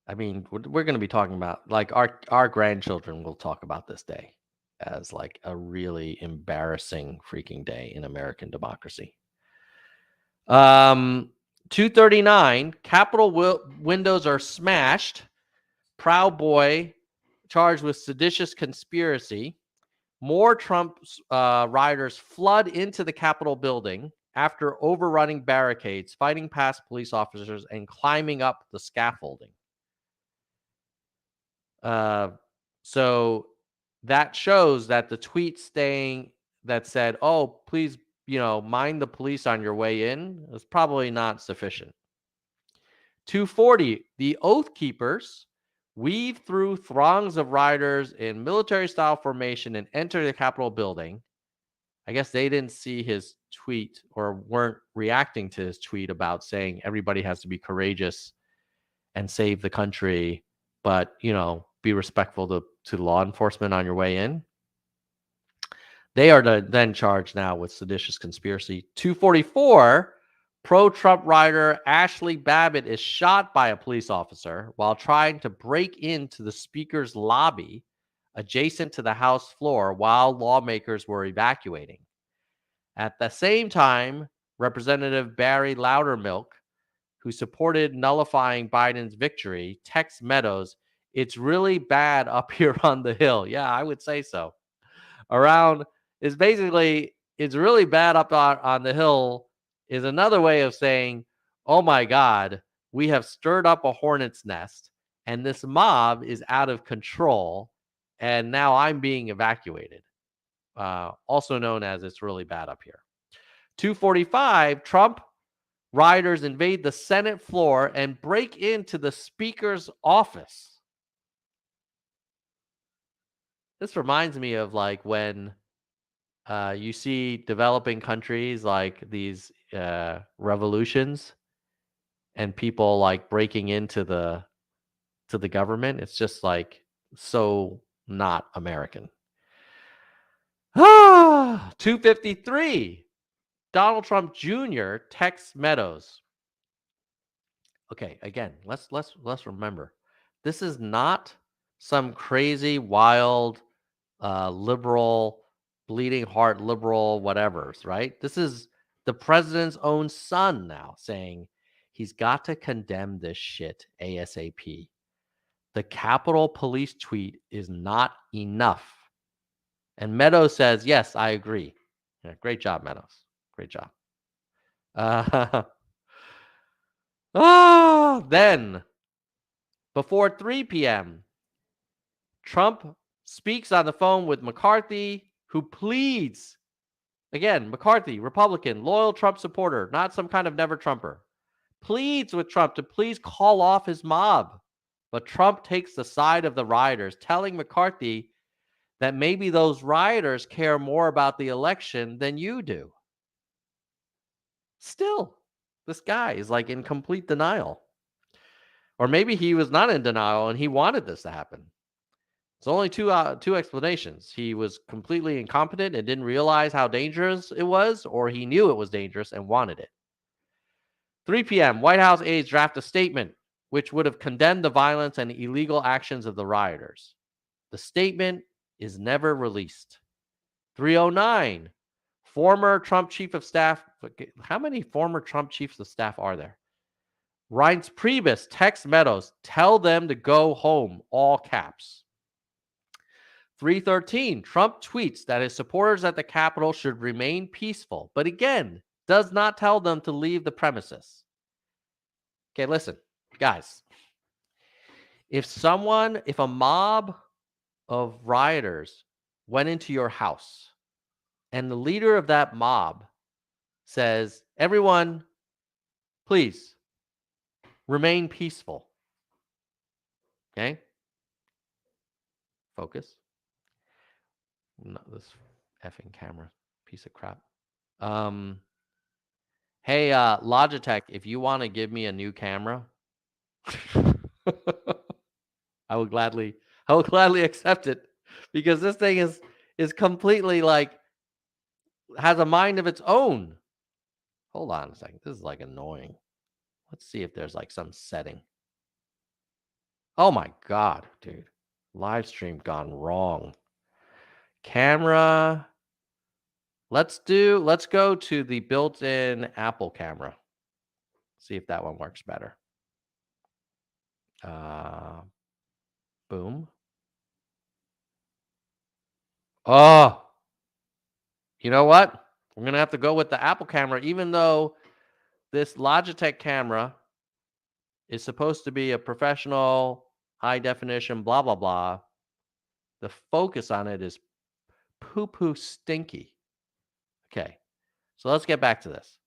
I mean, we're going to be talking about, like, our grandchildren will talk about this day as like a really embarrassing freaking day in American democracy. 239, Capitol windows are smashed. Proud Boy charged with seditious conspiracy. More Trump rioters flood into the Capitol building after overrunning barricades, fighting past police officers, and climbing up the scaffolding. So that shows that the tweet that said, oh, please, mind the police on your way in, is probably not sufficient. 240, the Oath Keepers weave through throngs of rioters in military-style formation and enter the Capitol building. I guess they didn't see his tweet or weren't reacting to his tweet about saying everybody has to be courageous and save the country, but, be respectful to law enforcement on your way in. They are then charged now with seditious conspiracy. 244, pro-Trump writer Ashley Babbitt is shot by a police officer while trying to break into the speaker's lobby adjacent to the House floor while lawmakers were evacuating. At the same time, Representative Barry Loudermilk, who supported nullifying Biden's victory, texts Meadows, "It's really bad up here on the Hill." Yeah, I would say so. Around is basically, "It's really bad up on the Hill" is another way of saying, "Oh my God, we have stirred up a hornet's nest and this mob is out of control and now I'm being evacuated." Also known as "It's really bad up here." 245, Trump rioters invade the Senate floor and break into the speaker's office. This reminds me of like when you see developing countries like these revolutions and people like breaking into the government. It's just like so not American. 253. Donald Trump Jr. texts Meadows. Okay, again, let's remember, this is not some crazy, wild, liberal, bleeding heart liberal, whatever's right. This is the president's own son now saying he's got to condemn this shit ASAP. The Capitol Police tweet is not enough. And Meadows says, "Yes, I agree." Yeah, great job, Meadows. Great job. Then before 3 p.m., Trump speaks on the phone with McCarthy, who pleads. Again, McCarthy, Republican, loyal Trump supporter, not some kind of never Trumper, pleads with Trump to please call off his mob. But Trump takes the side of the rioters, telling McCarthy that maybe those rioters care more about the election than you do. Still, this guy is like in complete denial. Or maybe he was not in denial and he wanted this to happen. It's only two explanations. He was completely incompetent and didn't realize how dangerous it was, or he knew it was dangerous and wanted it. 3 p.m., White House aides draft a statement which would have condemned the violence and illegal actions of the rioters. The statement is never released. 309, former Trump chief of staff. How many former Trump chiefs of staff are there? Reince Priebus texts Meadows, "Tell them to go home," all caps. 313, Trump tweets that his supporters at the Capitol should remain peaceful, but again, does not tell them to leave the premises. Okay, listen, guys. If a mob of rioters went into your house and the leader of that mob says, "Everyone, please remain peaceful." Okay? Focus. Not this effing camera. Piece of crap. Hey, Logitech, if you want to give me a new camera, I would gladly accept it, because this thing is completely like has a mind of its own. Hold on a second. This is like annoying. Let's see if there's like some setting. Oh my God, dude. Live stream gone wrong. Camera. Let's go to the built-in Apple camera. See if that one works better. Boom. Oh, you know what? I'm going to have to go with the Apple camera, even though this Logitech camera is supposed to be a professional, high definition, blah, blah, blah. The focus on it is poo-poo stinky. Okay, so let's get back to this.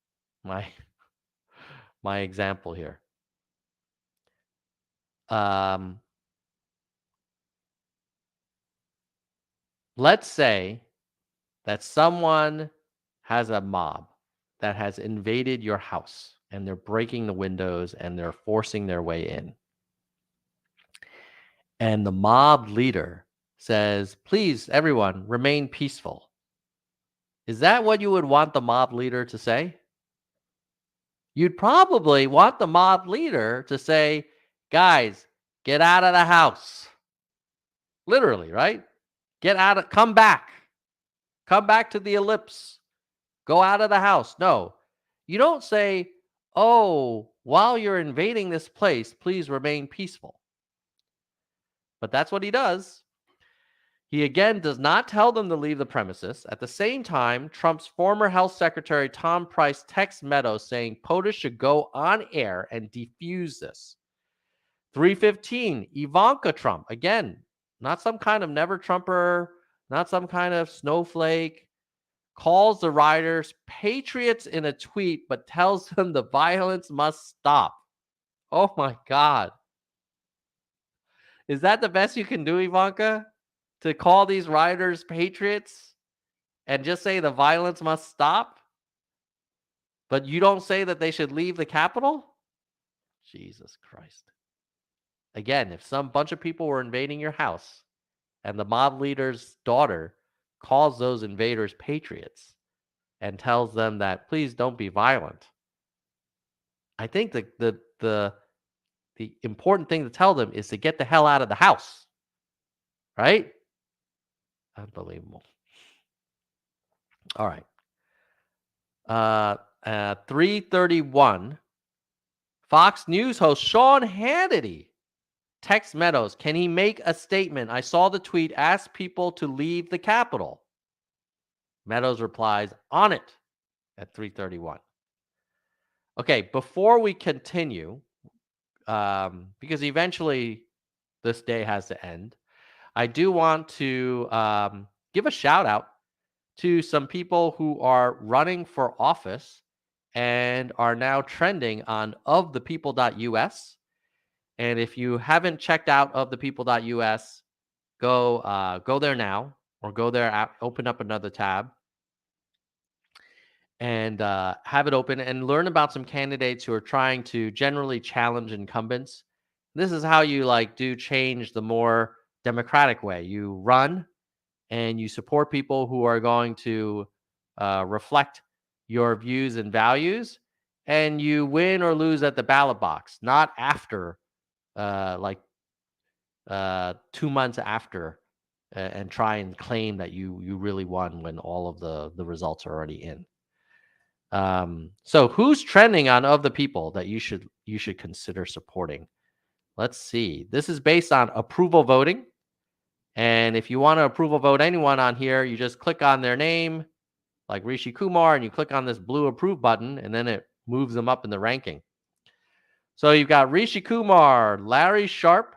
My example here. Let's say that someone has a mob that has invaded your house and they're breaking the windows and they're forcing their way in. And the mob leader says, please, everyone, remain peaceful. Is that what you would want the mob leader to say? You'd probably want the mob leader to say, guys, get out of the house. Literally, right? Come back. Come back to the ellipse. Go out of the house. No, you don't say, oh, while you're invading this place, please remain peaceful. But that's what he does. He again does not tell them to leave the premises. At the same time, Trump's former health secretary, Tom Price, texts Meadows saying POTUS should go on air and defuse this. 3:15, Ivanka Trump, again, not some kind of never Trumper, not some kind of snowflake, calls the rioters patriots in a tweet, but tells them the violence must stop. Oh my God. Is that the best you can do, Ivanka? To call these rioters patriots and just say the violence must stop? But you don't say that they should leave the Capitol? Jesus Christ. Again, if some bunch of people were invading your house and the mob leader's daughter calls those invaders patriots and tells them that please don't be violent, I think the important thing to tell them is to get the hell out of the house. Right? Unbelievable. All right. 3:31. Fox News host Sean Hannity texts Meadows, can he make a statement? I saw the tweet, ask people to leave the Capitol. Meadows replies, on it, at 3:31. Okay, before we continue, because eventually this day has to end, I do want to give a shout out to some people who are running for office and are now trending on ofthepeople.us. And if you haven't checked out ofthepeople.us, go there now, or go there, open up another tab and have it open and learn about some candidates who are trying to generally challenge incumbents. This is how you do change the more democratic way. You run and you support people who are going to reflect your views and values, and you win or lose at the ballot box, not after 2 months after, and try and claim that you really won when all of the results are already in. So who's trending on Of the People that you should consider supporting? Let's see. This is based on approval voting. And if you want to approval vote anyone on here, you just click on their name, like Rishi Kumar, and you click on this blue approve button, and then it moves them up in the ranking. So you've got Rishi Kumar, Larry Sharp,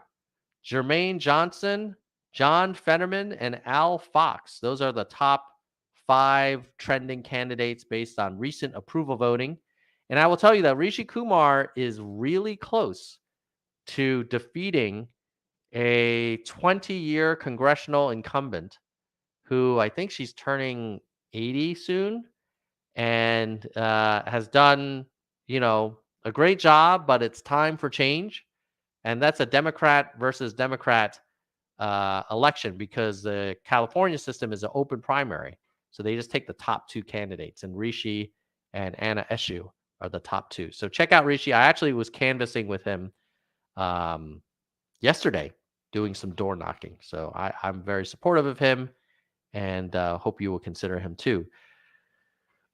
Jermaine Johnson, John Fetterman, and Al Fox. Those are the top 5 trending candidates based on recent approval voting. And I will tell you that Rishi Kumar is really close to defeating a 20-year congressional incumbent who I think she's turning 80 soon, and has done, a great job, but it's time for change. And that's a Democrat versus Democrat election, because the California system is an open primary. So they just take the top 2 candidates, and Rishi and Anna Eshoo are the top 2. So check out Rishi. I actually was canvassing with him yesterday, doing some door knocking. So I'm very supportive of him, and hope you will consider him too.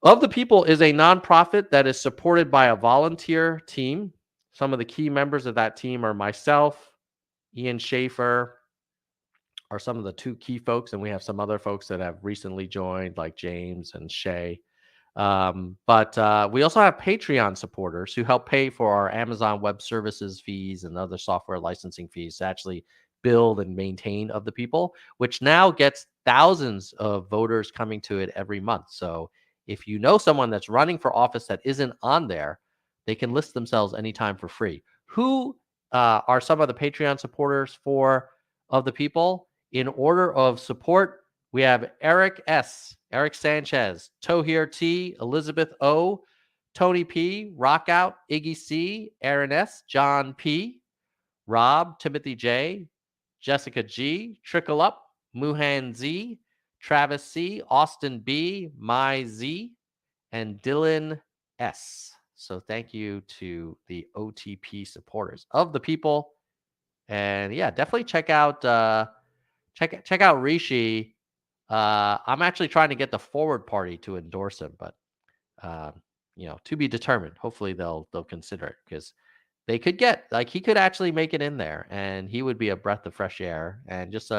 Of the People is a nonprofit that is supported by a volunteer team. Some of the key members of that team are myself, Ian Schaefer, are some of the 2 key folks, and we have some other folks that have recently joined, like James and Shay. But we also have Patreon supporters who help pay for our Amazon Web Services fees and other software licensing fees to actually build and maintain Of the People, which now gets thousands of voters coming to it every month. So if you know someone that's running for office that isn't on there, they can list themselves anytime for free. Who are some of the Patreon supporters for Of the People? In order of support, we have Eric S., Eric Sanchez, Tohir T, Elizabeth O, Tony P, Rockout, Iggy C, Aaron S, John P, Rob, Timothy J, Jessica G, Trickle Up, Muhan Z, Travis C, Austin B, My Z, and Dylan S. So thank you to the OTP supporters of the people. And yeah, definitely check out check out Rishi. I'm actually trying to get the Forward Party to endorse him, but to be determined. Hopefully they'll consider it because they could get he could actually make it in there, and he would be a breath of fresh air. And just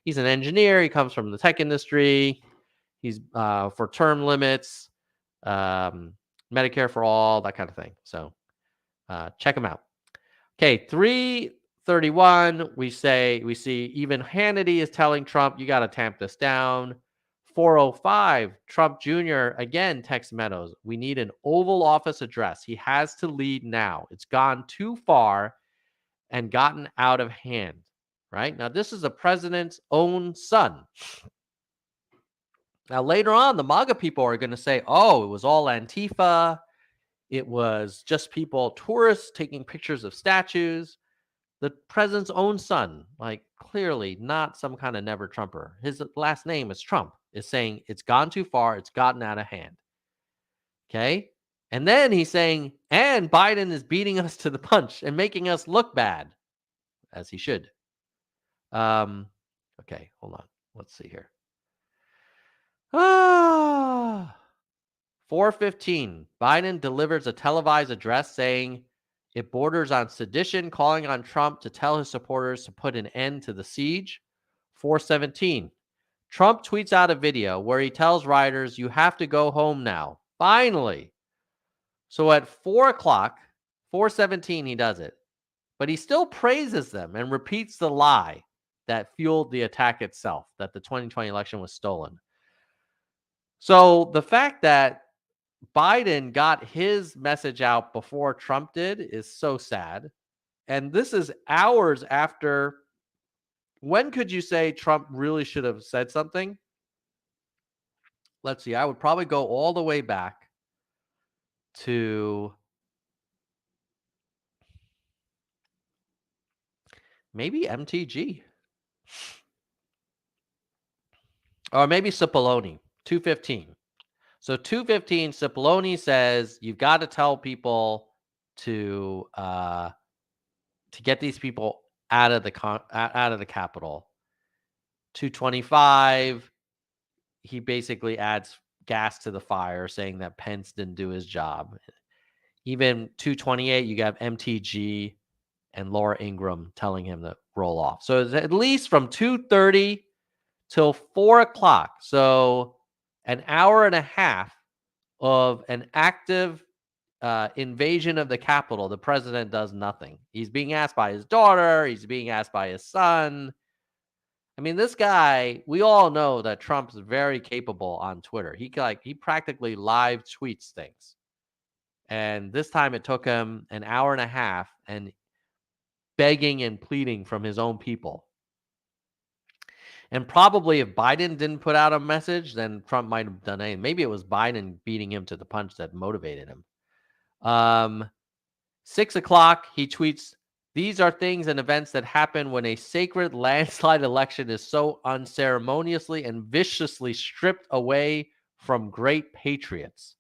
he's an engineer. He comes from the tech industry. He's for term limits, Medicare for all, that kind of thing. So check him out. Okay, 331. We see even Hannity is telling Trump, you got to tamp this down. 405, Trump Jr. again texts Meadows, we need an Oval Office address. He has to lead now. It's gone too far and gotten out of hand. Right now, this is the president's own son. Now, later on, the MAGA people are going to say, oh, it was all Antifa. It was just people, tourists taking pictures of statues. The president's own son, clearly not some kind of never Trumper. His last name is Trump, is saying it's gone too far. It's gotten out of hand. Okay. And then he's saying, and Biden is beating us to the punch and making us look bad, as he should. Okay, hold on. Let's see here. 4:15, Biden delivers a televised address saying it borders on sedition, calling on Trump to tell his supporters to put an end to the siege. 4:17, Trump tweets out a video where he tells rioters, you have to go home now. Finally. So at 4 o'clock, 4:17, he does it. But he still praises them and repeats the lie that fueled the attack itself, that the 2020 election was stolen. So the fact that Biden got his message out before Trump did is so sad. And this is hours after. When could you say Trump really should have said something? Let's see. I would probably go all the way back to maybe MTG or maybe Cipollone. 2:15. So 2:15, Cipollone says you've got to tell people to get these people out of the Capitol. 2:25, he basically adds gas to the fire, saying that Pence didn't do his job. Even 2:28, you got MTG and Laura Ingraham telling him to roll off. So it's at least from 2:30 till 4 o'clock. So an hour and a half of an active invasion of the Capitol. The president does nothing. He's being asked by his daughter. He's being asked by his son. I mean, this guy, we all know that Trump's very capable on Twitter. He practically live tweets things. And this time it took him an hour and a half and begging and pleading from his own people. And probably if Biden didn't put out a message, then Trump might have done anything. Maybe it was Biden beating him to the punch that motivated him. 6 o'clock, he tweets, these are things and events that happen when a sacred landslide election is so unceremoniously and viciously stripped away from great patriots.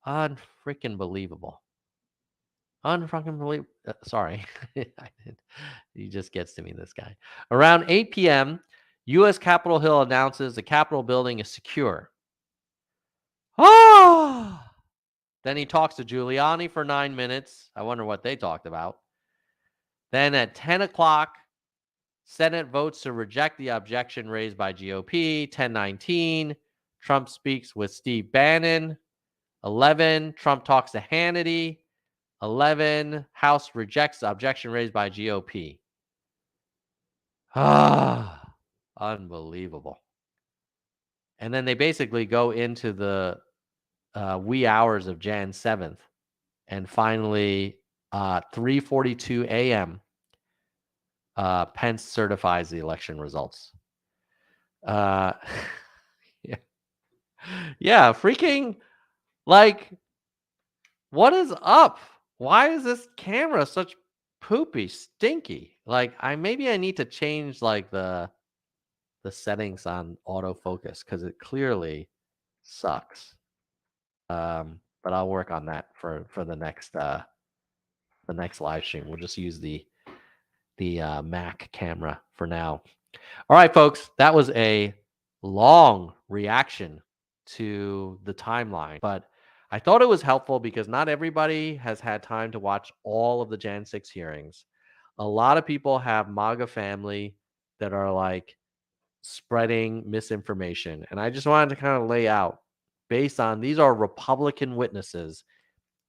Unfreaking believable. Unfucking believable. Sorry. He just gets to me, this guy. Around 8 p.m., U.S. Capitol Hill announces the Capitol building is secure. Then he talks to Giuliani for 9 minutes. I wonder what they talked about. Then at 10 o'clock, Senate votes to reject the objection raised by GOP. 10:19, Trump speaks with Steve Bannon. 11, Trump talks to Hannity. 11, House rejects the objection raised by GOP. Unbelievable. And then they basically go into the wee hours of Jan 7th. And finally, 3:42 a.m., Pence certifies the election results. Yeah. Yeah, freaking like what is up? Why is this camera such poopy, stinky? Like maybe I need to change like the settings on autofocus because it clearly sucks. But I'll work on that for the next live stream. We'll just use the Mac camera for now. All right, folks, that was a long reaction to the timeline, but I thought it was helpful because not everybody has had time to watch all of the Jan 6 hearings. A lot of people have MAGA family that are like spreading misinformation. And I just wanted to kind of lay out based on these are Republican witnesses,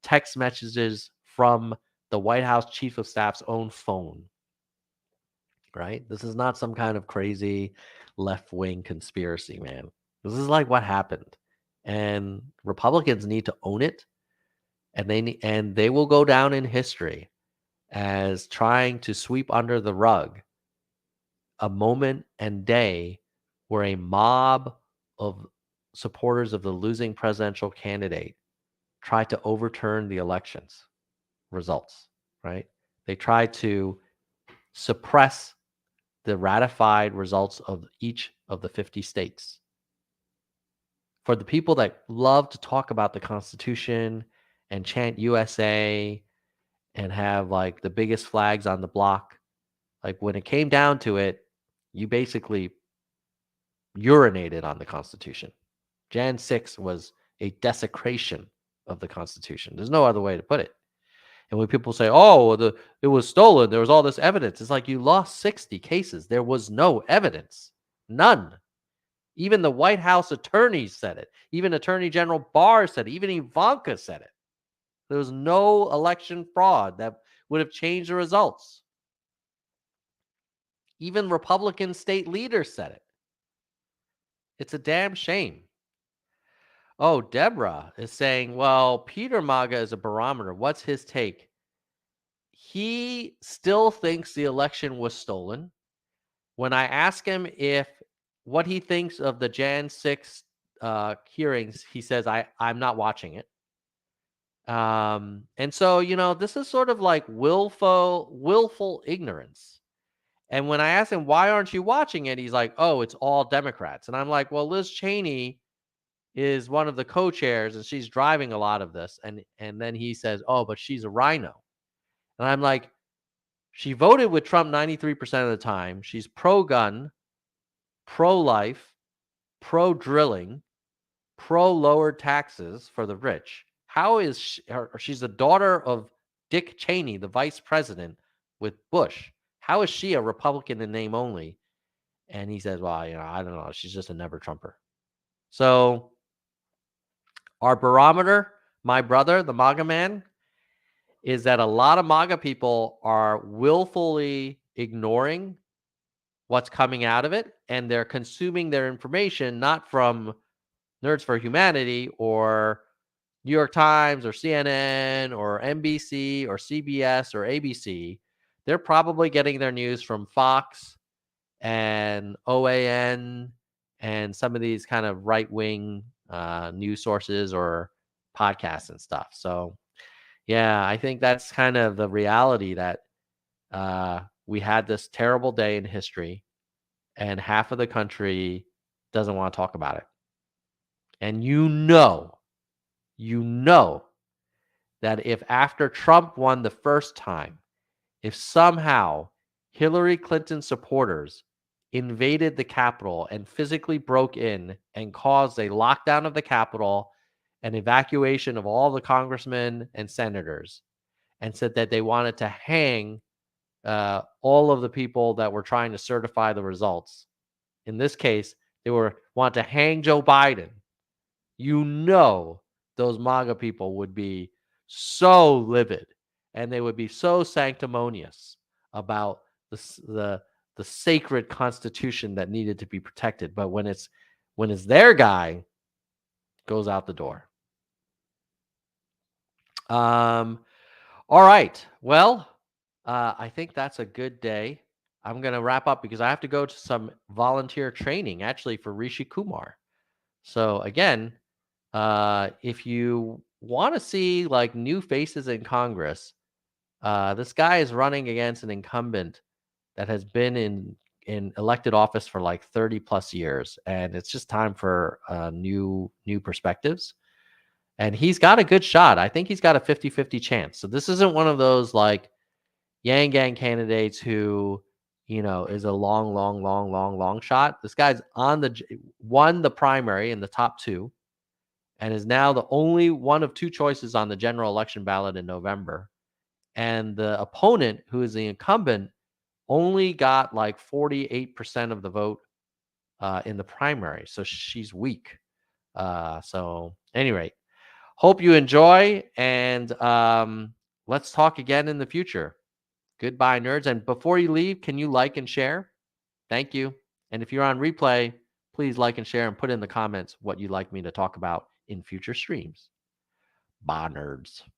text messages from the White House chief of staff's own phone, right? This is not some kind of crazy left wing conspiracy, man. This is like what happened. And Republicans need to own it, and they will go down in history as trying to sweep under the rug a moment and day where a mob of supporters of the losing presidential candidate tried to overturn the elections results, right? They tried to suppress the ratified results of each of the 50 states. For the people that love to talk about the Constitution and chant USA and have like the biggest flags on the block, like when it came down to it, you basically urinated on the Constitution. Jan 6 was a desecration of the Constitution. There's no other way to put it. And when people say, "Oh, it was stolen," there was all this evidence. It's like you lost 60 cases. There was no evidence, none. Even the White House attorneys said it. Even Attorney General Barr said it. Even Ivanka said it. There was no election fraud that would have changed the results. Even Republican state leaders said it. It's a damn shame. Oh, Deborah is saying, well, Peter MAGA is a barometer. What's his take? He still thinks the election was stolen. When I ask him if what he thinks of the Jan 6 hearings, he says, I'm not watching it. And so, this is sort of like willful ignorance. And when I ask him, why aren't you watching it? He's like, oh, it's all Democrats. And I'm like, well, Liz Cheney is one of the co-chairs and she's driving a lot of this. And then he says, oh, but she's a rhino. And I'm like, she voted with Trump 93% of the time. She's pro-gun, pro-life, pro-drilling, pro-lowered taxes for the rich. How is she's the daughter of Dick Cheney, the vice president with Bush. How is she a Republican in name only? And he says, well, I don't know. She's just a never Trumper. So our barometer, my brother, the MAGA man, is that a lot of MAGA people are willfully ignoring what's coming out of it, and they're consuming their information not from Nerds for Humanity or New York Times or CNN or NBC or CBS or ABC. They're probably getting their news from Fox and OAN and some of these kind of right-wing news sources or podcasts and stuff. So, yeah, I think that's kind of the reality that we had this terrible day in history, and half of the country doesn't want to talk about it. And you know that if after Trump won the first time, if somehow Hillary Clinton supporters invaded the Capitol and physically broke in and caused a lockdown of the Capitol, an evacuation of all the congressmen and senators, and said that they wanted to hang all of the people that were trying to certify the results. In this case, they want to hang Joe Biden. Those MAGA people would be so livid and they would be so sanctimonious about the sacred constitution that needed to be protected. But when it's their guy, goes out the door. All right. Well, I think that's a good day. I'm going to wrap up because I have to go to some volunteer training actually for Rishi Kumar. So again, if you want to see like new faces in Congress, this guy is running against an incumbent that has been in elected office for like 30 plus years, and it's just time for new perspectives. And he's got a good shot. I think he's got a 50-50 chance. So this isn't one of those like Yang Gang candidates who, is a long shot. This guy's won the primary in the top two and is now the only one of two choices on the general election ballot in November. And the opponent, who is the incumbent, only got like 48% of the vote in the primary. So she's weak. So, anyway, hope you enjoy, and let's talk again in the future. Goodbye, nerds. And before you leave, can you like and share? Thank you. And if you're on replay, please like and share and put in the comments what you'd like me to talk about in future streams. Bye, nerds.